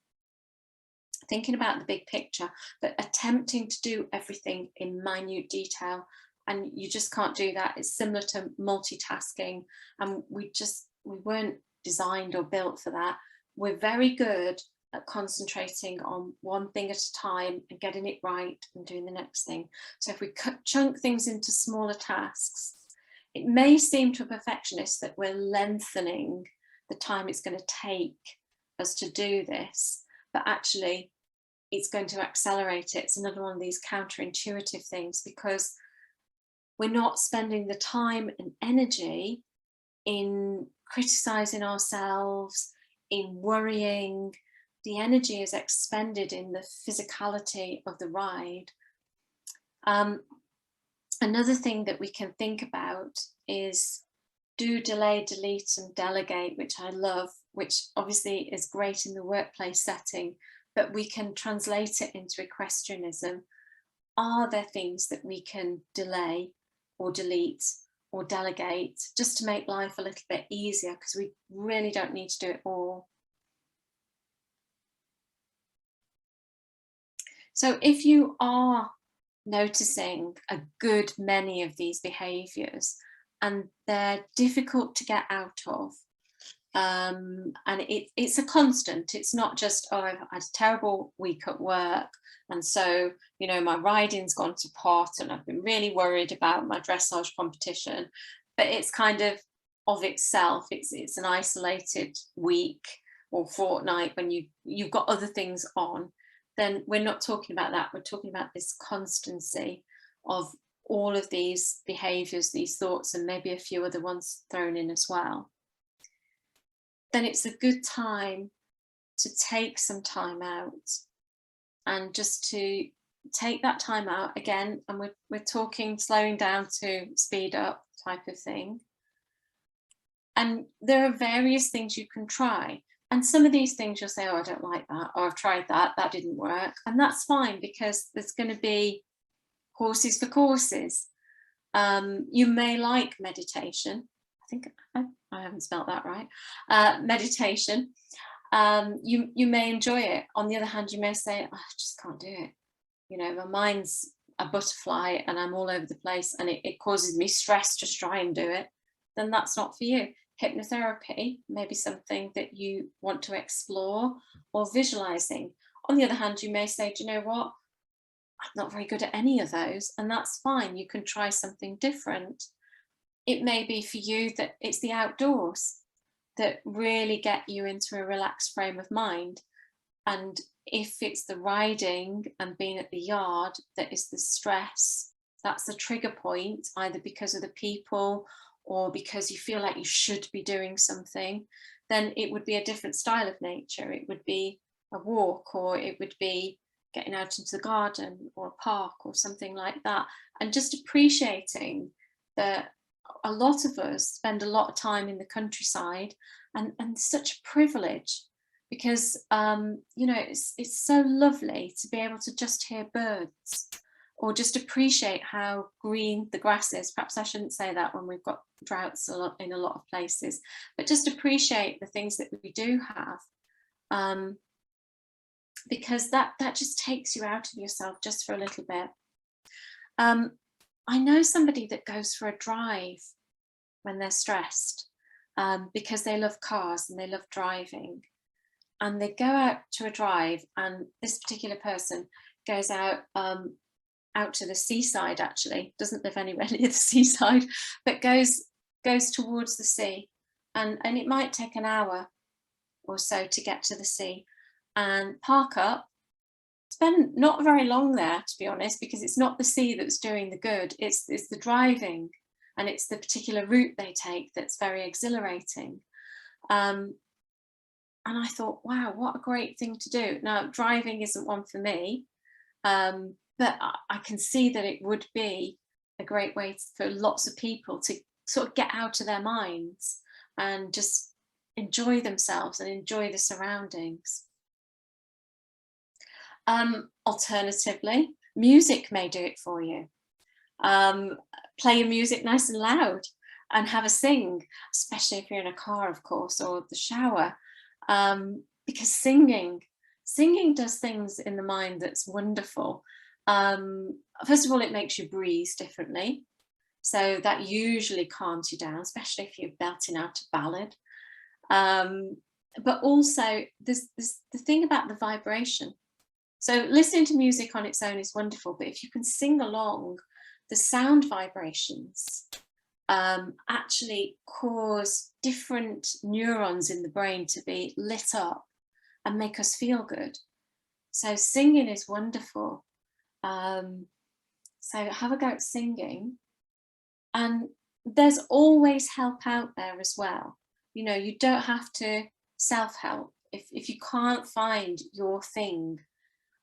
thinking about the big picture, but attempting to do everything in minute detail, and you just can't do that. It's similar to multitasking, and we weren't designed or built for that. We're very good at concentrating on one thing at a time and getting it right and doing the next thing. So if we chunk things into smaller tasks, it may seem to a perfectionist that we're lengthening the time it's going to take us to do this, but actually it's going to accelerate it. It's another one of these counterintuitive things, because we're not spending the time and energy in criticizing ourselves, in worrying. The energy is expended in the physicality of the ride. Another thing that we can think about is do, delay, delete and delegate, which I love, which obviously is great in the workplace setting, but we can translate it into equestrianism. Are there things that we can delay or delete or delegate just to make life a little bit easier, because we really don't need to do it all. So if you are noticing a good many of these behaviours and they're difficult to get out of, and it's a constant, it's not just, oh, I've had a terrible week at work and so, you know, my riding's gone to pot and I've been really worried about my dressage competition, but it's kind of itself, it's an isolated week or fortnight when you've got other things on. Then we're not talking about that. We're talking about this constancy of all of these behaviours, these thoughts, and maybe a few other ones thrown in as well. Then it's a good time to take some time out, and just to take that time out again. And we're talking slowing down to speed up type of thing. And there are various things you can try. And some of these things you'll say, oh, I don't like that, or I've tried that, that didn't work. And that's fine, because there's going to be horses for courses. You may like meditation. I think I haven't spelt that right. Meditation. You may enjoy it. On the other hand, you may say, oh, I just can't do it. You know, my mind's a butterfly and I'm all over the place and it causes me stress to try and do it. Then that's not for you. Hypnotherapy may be something that you want to explore, or visualizing. On the other hand, you may say, do you know what? I'm not very good at any of those, and that's fine. You can try something different. It may be for you that it's the outdoors that really get you into a relaxed frame of mind. And if it's the riding and being at the yard that is the stress, that's the trigger point, either because of the people or because you feel like you should be doing something, then it would be a different style of nature. It would be a walk, or it would be getting out into the garden or a park or something like that. And just appreciating that a lot of us spend a lot of time in the countryside, and such a privilege, because you know, it's so lovely to be able to just hear birds, or just appreciate how green the grass is. Perhaps I shouldn't say that when we've got droughts in a lot of places, but just appreciate the things that we do have, because that just takes you out of yourself just for a little bit. I know somebody that goes for a drive when they're stressed, because they love cars and they love driving, and they go out to a drive, and this particular person goes out to the seaside. Actually doesn't live anywhere near the seaside, but goes towards the sea, and it might take an hour or so to get to the sea, and park up, spend not very long there, to be honest, because it's not the sea that's doing the good, it's the driving, and it's the particular route they take that's very exhilarating. And I thought, wow, what a great thing to do. Now, driving isn't one for me, but I can see that it would be a great way for lots of people to sort of get out of their minds and just enjoy themselves and enjoy the surroundings. Alternatively, music may do it for you. Play your music nice and loud and have a sing, especially if you're in a car, of course, or the shower, because singing does things in the mind that's wonderful. First of all, it makes you breathe differently, so that usually calms you down, especially if you're belting out a ballad. But also there's the thing about the vibration. So listening to music on its own is wonderful, but if you can sing along, the sound vibrations actually cause different neurons in the brain to be lit up and make us feel good. So singing is wonderful. So have a go at singing, and there's always help out there as well. You know, you don't have to self-help if you can't find your thing.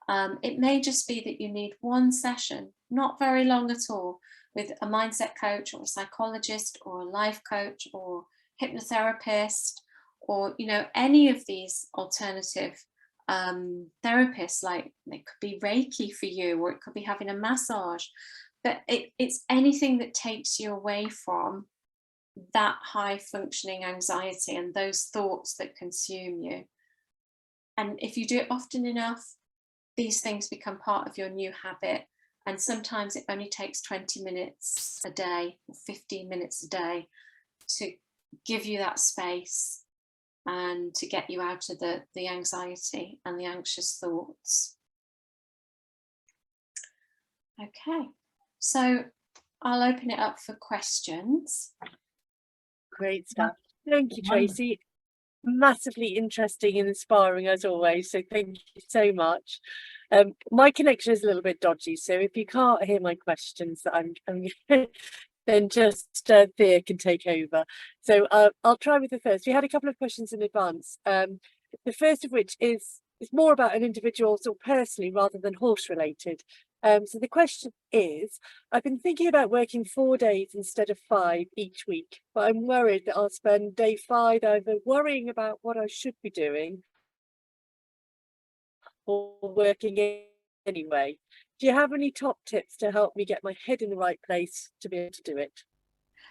It may just be that you need one session, not very long at all, with a mindset coach or a psychologist or a life coach or hypnotherapist, or, you know, any of these alternative therapists. Like, it could be Reiki for you, or it could be having a massage, but it's anything that takes you away from that high functioning anxiety and those thoughts that consume you. And if you do it often enough, these things become part of your new habit. And sometimes it only takes 20 minutes a day or 15 minutes a day to give you that space and to get you out of the anxiety and the anxious thoughts. Okay, so I'll open it up for questions. Great stuff. Thank you, Tracey. Massively interesting and inspiring as always, so thank you so much. My connection is a little bit dodgy, so if you can't hear my questions that I'm then just Thea can take over. So I'll try with the first. We had a couple of questions in advance, the first of which is more about an individual, sort of personally, rather than horse related. So the question is, I've been thinking about working 4 days instead of 5 each week, but I'm worried that I'll spend day 5 either worrying about what I should be doing or working anyway. do you have any top tips to help me get my head in the right place to be able to do it?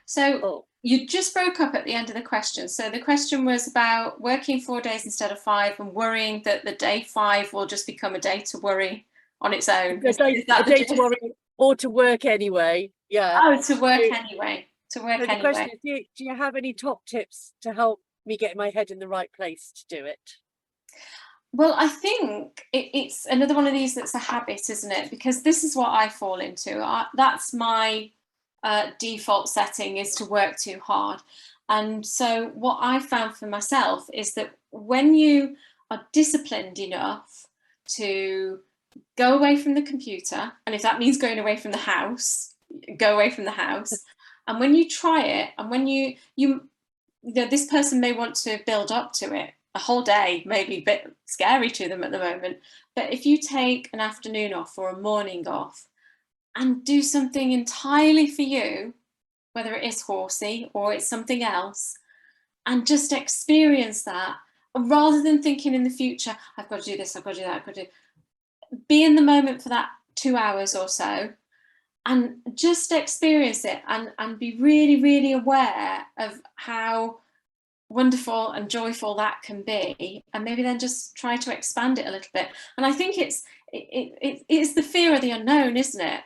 So you just broke up at the end of the question. So the question was about working 4 days instead of 5 and worrying that the day 5 will just become a day to worry on its own. Is that a day to worry or to work anyway? Yeah. Oh, to work anyway. To work So the anyway. question is, do you have any top tips to help me get my head in the right place to do it? Well, I think it's another one of these that's a habit, isn't it? Because this is what I fall into. That's my default setting, is to work too hard. And so what I found for myself is that when you are disciplined enough to go away from the computer, and if that means going away from the house, go away from the house. And when you try it, and when you know, this person may want to build up to it. A whole day may be a bit scary to them at the moment, but if you take an afternoon off or a morning off and do something entirely for you, whether it is horsey or it's something else, and just experience that, rather than thinking in the future, I've got to do this, I've got to do that, I've got to be in the moment for that 2 hours or so, and just experience it and be really, really aware of how wonderful and joyful that can be, and maybe then just try to expand it a little bit. And I think it's the fear of the unknown, isn't it?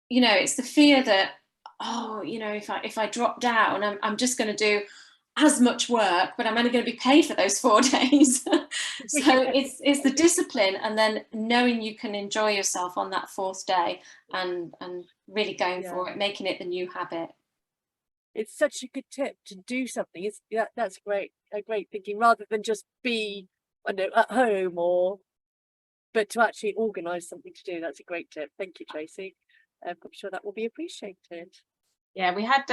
You know, it's the fear that, oh, you know, if I drop down, I'm just going to do as much work, but I'm only going to be paid for those 4 days. So it's the discipline, and then knowing you can enjoy yourself on that 4th day, and really going for it, making it the new habit. It's such a good tip to do something. That's great. A great thinking, rather than just be, I know, at home, but to actually organise something to do. That's a great tip. Thank you, Tracey. I'm sure that will be appreciated. Yeah, we had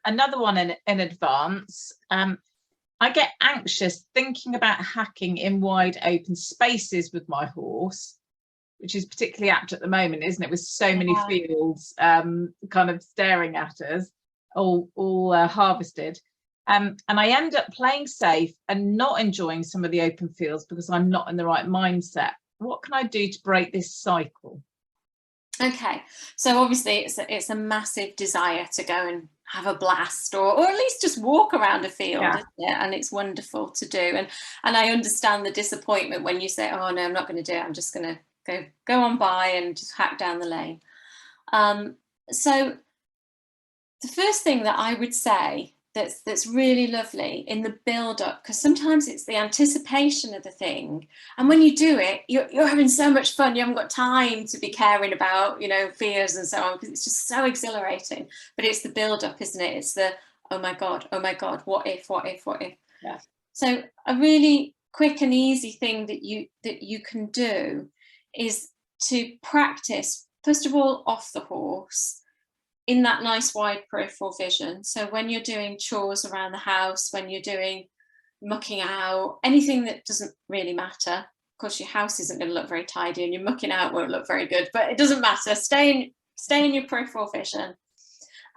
another one in advance. I get anxious thinking about hacking in wide open spaces with my horse, which is particularly apt at the moment, isn't it? With so many fields kind of staring at us, all harvested. And I end up playing safe and not enjoying some of the open fields because I'm not in the right mindset. What can I do to break this cycle? Okay, so obviously it's a massive desire to go and have a blast, or at least just walk around a field, isn't it? And it's wonderful to do. And I understand the disappointment when you say, oh no, I'm not going to do it. I'm just going to go on by and just hack down the lane. So the first thing that I would say that's really lovely in the build up, because sometimes it's the anticipation of the thing, and when you do it, you're having so much fun, you haven't got time to be caring about, you know, fears and so on, because it's just so exhilarating. But it's the build up, isn't it? It's the oh my god, what if. Yeah. So a really quick and easy thing that you can do is to practice, first of all, off the horse, in that nice wide peripheral vision. So when you're doing chores around the house, when you're doing mucking out, anything that doesn't really matter. Of course, your house isn't going to look very tidy, and your mucking out won't look very good, but it doesn't matter. Stay in your peripheral vision.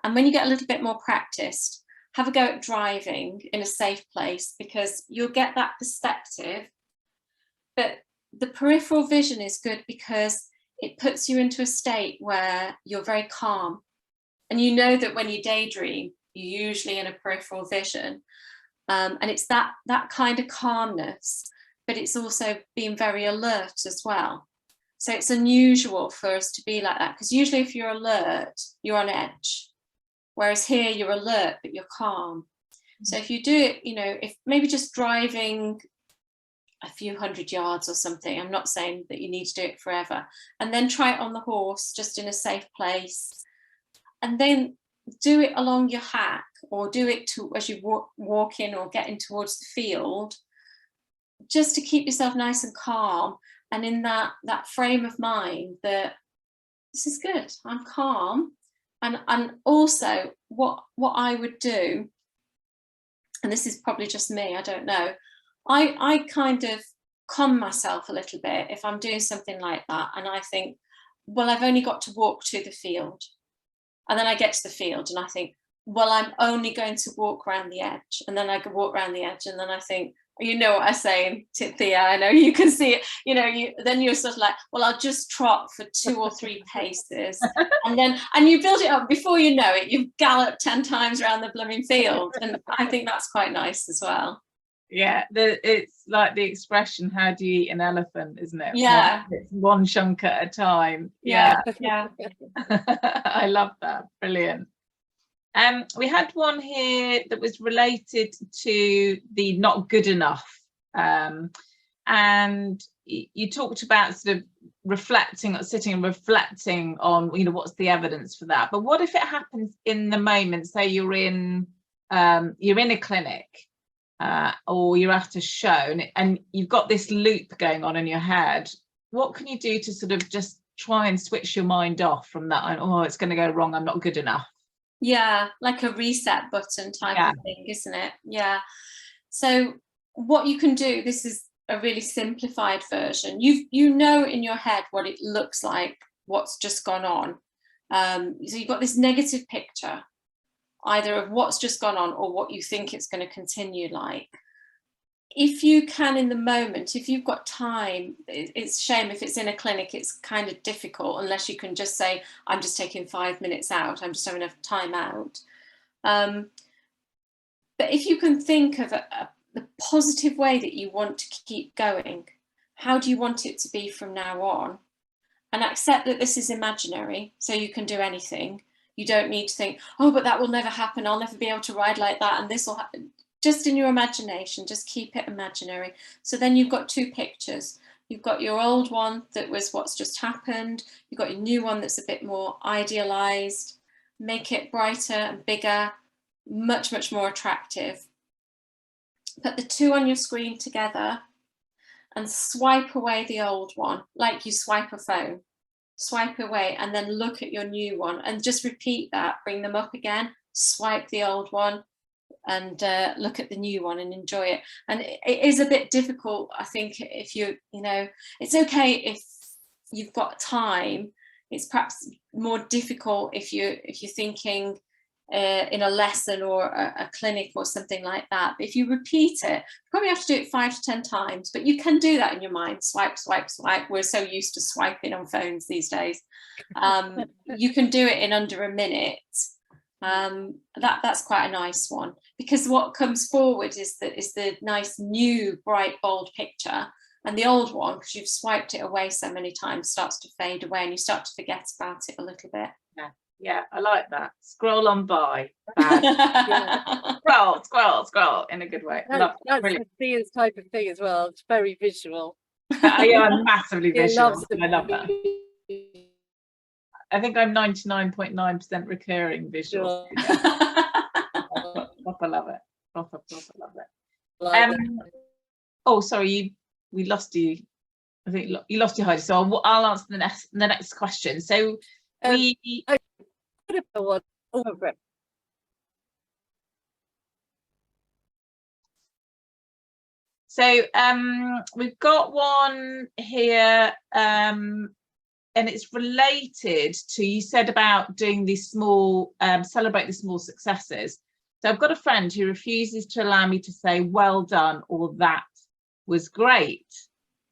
And when you get a little bit more practiced, have a go at driving in a safe place, because you'll get that perspective. But the peripheral vision is good because it puts you into a state where you're very calm. And you know that when you daydream, you're usually in a peripheral vision. And it's that kind of calmness, but it's also being very alert as well. So it's unusual for us to be like that, because usually if you're alert, you're on edge. Whereas here you're alert, but you're calm. Mm-hmm. So if you do it, you know, if maybe just driving a few hundred yards or something, I'm not saying that you need to do it forever, and then try it on the horse, just in a safe place. And then do it along your hack, or do it as you walk in or getting towards the field, just to keep yourself nice and calm, and in that frame of mind that this is good, I'm calm. And also what I would do, and this is probably just me, I don't know, I kind of calm myself a little bit if I'm doing something like that, and I think, well, I've only got to walk to the field. And then I get to the field and I think, well, I'm only going to walk around the edge. And then I can walk around the edge, and then I think, You know what I'm saying, Thea? I know you can see it. You know, then you're sort of like, well, I'll just trot for 2 or 3 paces, and you build it up. Before you know it, you've galloped 10 times around the blooming field, and I think that's quite nice as well. Yeah, it's like the expression, "How do you eat an elephant?" Isn't it? Yeah, It's one chunk at a time. yeah. I love that. Brilliant. We had one here that was related to the not good enough, and you talked about sort of reflecting, sitting and reflecting on, you know, what's the evidence for that. But what if it happens in the moment? Say you're in a clinic, or you're at a show, and you've got this loop going on in your head. What can you do to sort of just try and switch your mind off from that? Oh, it's going to go wrong, I'm not good enough. Yeah, like a reset button type of thing, isn't it? Yeah. So what you can do, this is a really simplified version. You know in your head what it looks like, what's just gone on. So you've got this negative picture, either of what's just gone on or what you think it's going to continue like. If you can, in the moment, if you've got time, it's a shame if it's in a clinic, it's kind of difficult unless you can just say, I'm just taking 5 minutes out, I'm just having a time out. But if you can think of the positive way that you want to keep going, how do you want it to be from now on? And accept that this is imaginary, so you can do anything. You don't need to think, oh, but that will never happen, I'll never be able to ride like that, and this will happen. Just in your imagination, just keep it imaginary. So then you've got 2 pictures. You've got your old one that was what's just happened. You've got your new one that's a bit more idealized. Make it brighter and bigger, much, much more attractive. Put the 2 on your screen together and swipe away the old one, like you swipe a phone. Swipe away and then look at your new one and just repeat that. Bring them up again, swipe the old one, and look at the new one and enjoy it. And it is a bit difficult, I think, if you know, it's okay if you've got time. It's perhaps more difficult if you're thinking in a lesson or a clinic or something like that. But if you repeat it, you probably have to do it 5 to 10 times, but you can do that in your mind. Swipe, swipe, swipe. We're so used to swiping on phones these days. You can do it in under a minute. That's quite a nice one, because what comes forward is the nice new bright bold picture, and the old one, because you've swiped it away so many times, starts to fade away and you start to forget about it a little bit. Yeah, I like that. Scroll on by. Scroll in a good way. That's Thea's type of thing as well. It's very visual. I'm massively visual. I love that. Visual. I think I'm 99.9% recurring visual. Proper love it. Proper love it. Oh, sorry, we lost you. I think you lost your Heidi. So I'll answer the next question. So we've got one here, and it's related to, you said about doing these small, celebrate the small successes. So I've got a friend who refuses to allow me to say well done or that was great.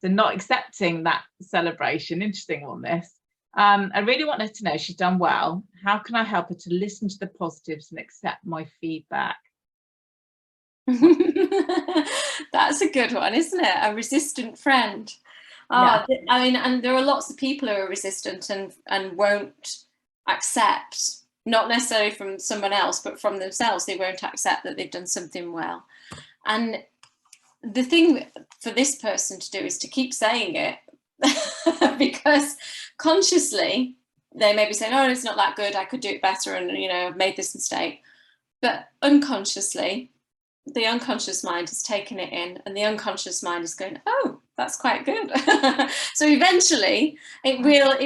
So not accepting that celebration. Interesting on this. I really want her to know she's done well. How can I help her to listen to the positives and accept my feedback? That's a good one, isn't it? A resistant friend. Yeah. I mean, and there are lots of people who are resistant and won't accept, not necessarily from someone else, but from themselves. They won't accept that they've done something well. And the thing for this person to do is to keep saying it, because consciously they may be saying, oh, it's not that good, I could do it better, and you know, I've made this mistake. But unconsciously, the unconscious mind has taken it in, and the unconscious mind is going, oh, that's quite good. So eventually it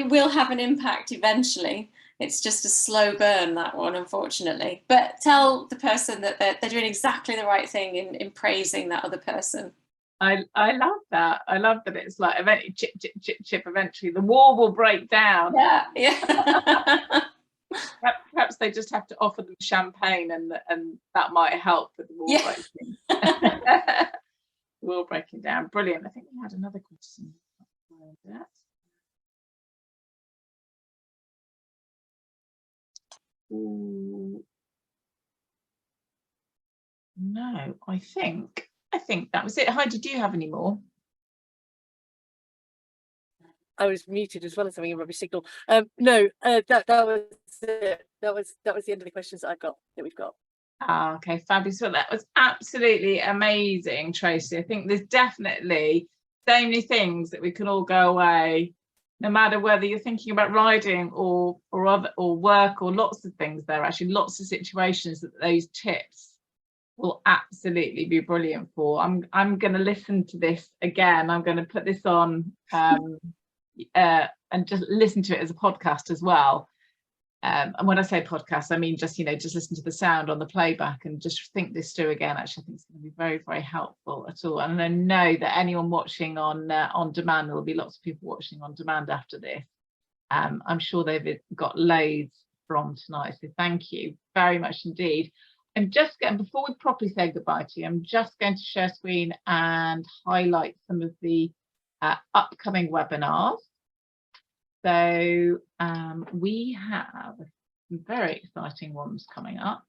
will have an impact eventually. It's just a slow burn, that one, unfortunately. But tell the person that they're doing exactly the right thing in praising that other person. I love that. I love that it's like eventually chip, eventually the wall will break down. Yeah. Perhaps they just have to offer them champagne, and that might help with the wall breaking. we'll break it down. Brilliant. I think we had another question. Ooh. No, I think that was it. Heidi, do you have any more? I was muted as well as having a rubbish signal. No, that was it. That was the end of the questions that we've got. Okay, fabulous. Well, that was absolutely amazing, Tracey. I think there's definitely so many things that we can all go away, no matter whether you're thinking about riding or work or lots of things. There are actually lots of situations that those tips will absolutely be brilliant for. I'm going to listen to this again. I'm going to put this on and just listen to it as a podcast as well. And when I say podcast, I mean just listen to the sound on the playback and just think this through again. Actually, I think it's going to be very, very helpful at all. And I know that anyone watching on demand, there will be lots of people watching on demand after this. I'm sure they've got loads from tonight. So thank you very much indeed. I'm just going, before we properly say goodbye to you, I'm just going to share screen and highlight some of the upcoming webinars. So we have some very exciting ones coming up.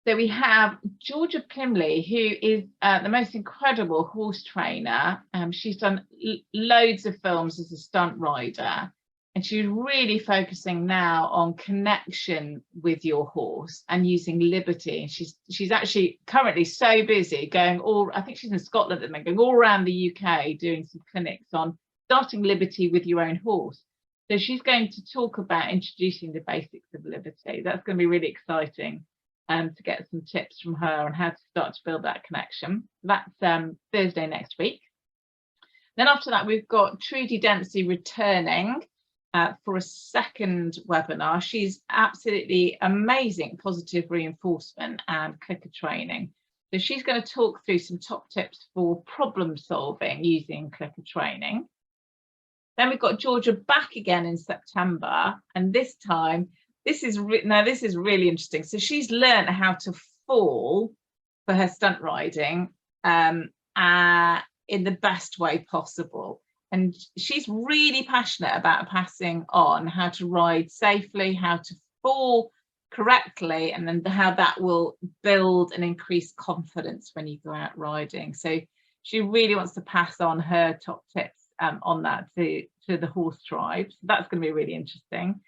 So we have Georgia Plymley, who is the most incredible horse trainer. She's done loads of films as a stunt rider, and she's really focusing now on connection with your horse and using liberty. And she's actually currently so busy going I think she's in Scotland and going all around the UK doing some clinics on starting liberty with your own horse. So she's going to talk about introducing the basics of liberty. That's going to be really exciting to get some tips from her on how to start to build that connection. That's Thursday next week. Then after that, we've got Trudy Dempsey returning for a second webinar. She's absolutely amazing positive reinforcement and clicker training. So she's going to talk through some top tips for problem solving using clicker training. Then we've got Georgia back again in September, and this time this is really interesting. So she's learned how to fall for her stunt riding in the best way possible. And she's really passionate about passing on how to ride safely, how to fall correctly, and then how that will build and increase confidence when you go out riding. So she really wants to pass on her top tips on that to the horse tribe. So that's going to be really interesting.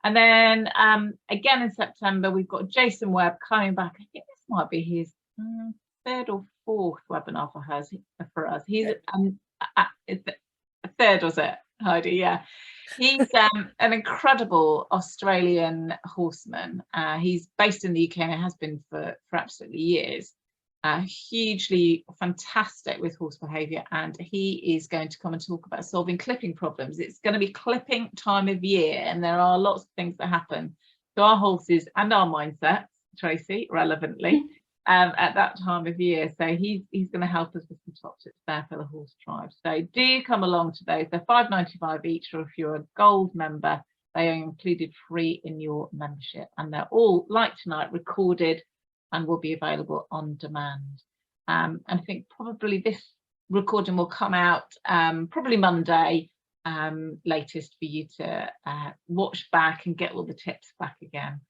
And then again in September, we've got Jason Webb coming back. I think this might be his third or fourth webinar for us. He's third, was it, Heidi? Yeah. He's an incredible Australian horseman. He's based in the UK and has been for absolutely years. Hugely fantastic with horse behaviour, and he is going to come and talk about solving clipping problems. It's going to be clipping time of year, and there are lots of things that happen to our horses and our mindsets, Tracey, relevantly, at that time of year. So he's going to help us with some top tips there for the horse tribe. So do come along to those. They're $5.95 each, or if you're a gold member, they are included free in your membership, and they're all, like tonight, recorded and will be available on demand. And I think probably this recording will come out probably Monday latest for you to watch back and get all the tips back again.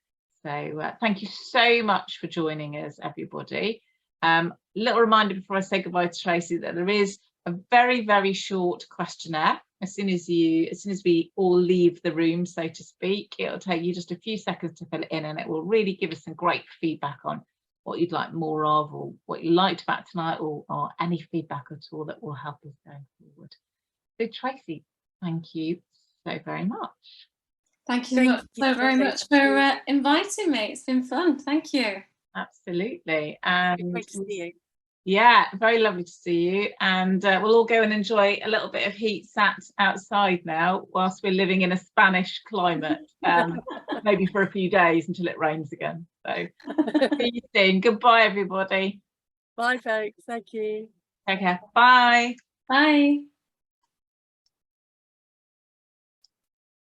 So thank you so much for joining us, everybody. Little reminder before I say goodbye to Tracey that there is a very, very short questionnaire. As soon as we all leave the room, so to speak, it'll take you just a few seconds to fill it in, and it will really give us some great feedback on what you'd like more of, or what you liked about tonight, or any feedback at all that will help us going forward. So Tracey, thank you so very much. Thank you so very much for inviting me. It's been fun. Thank you. Absolutely. And great to see you. Yeah, very lovely to see you. And we'll all go and enjoy a little bit of heat sat outside now whilst we're living in a Spanish climate, maybe for a few days until it rains again. So see you soon. Goodbye, everybody. Bye, folks. Thank you. Take care. Bye. Bye.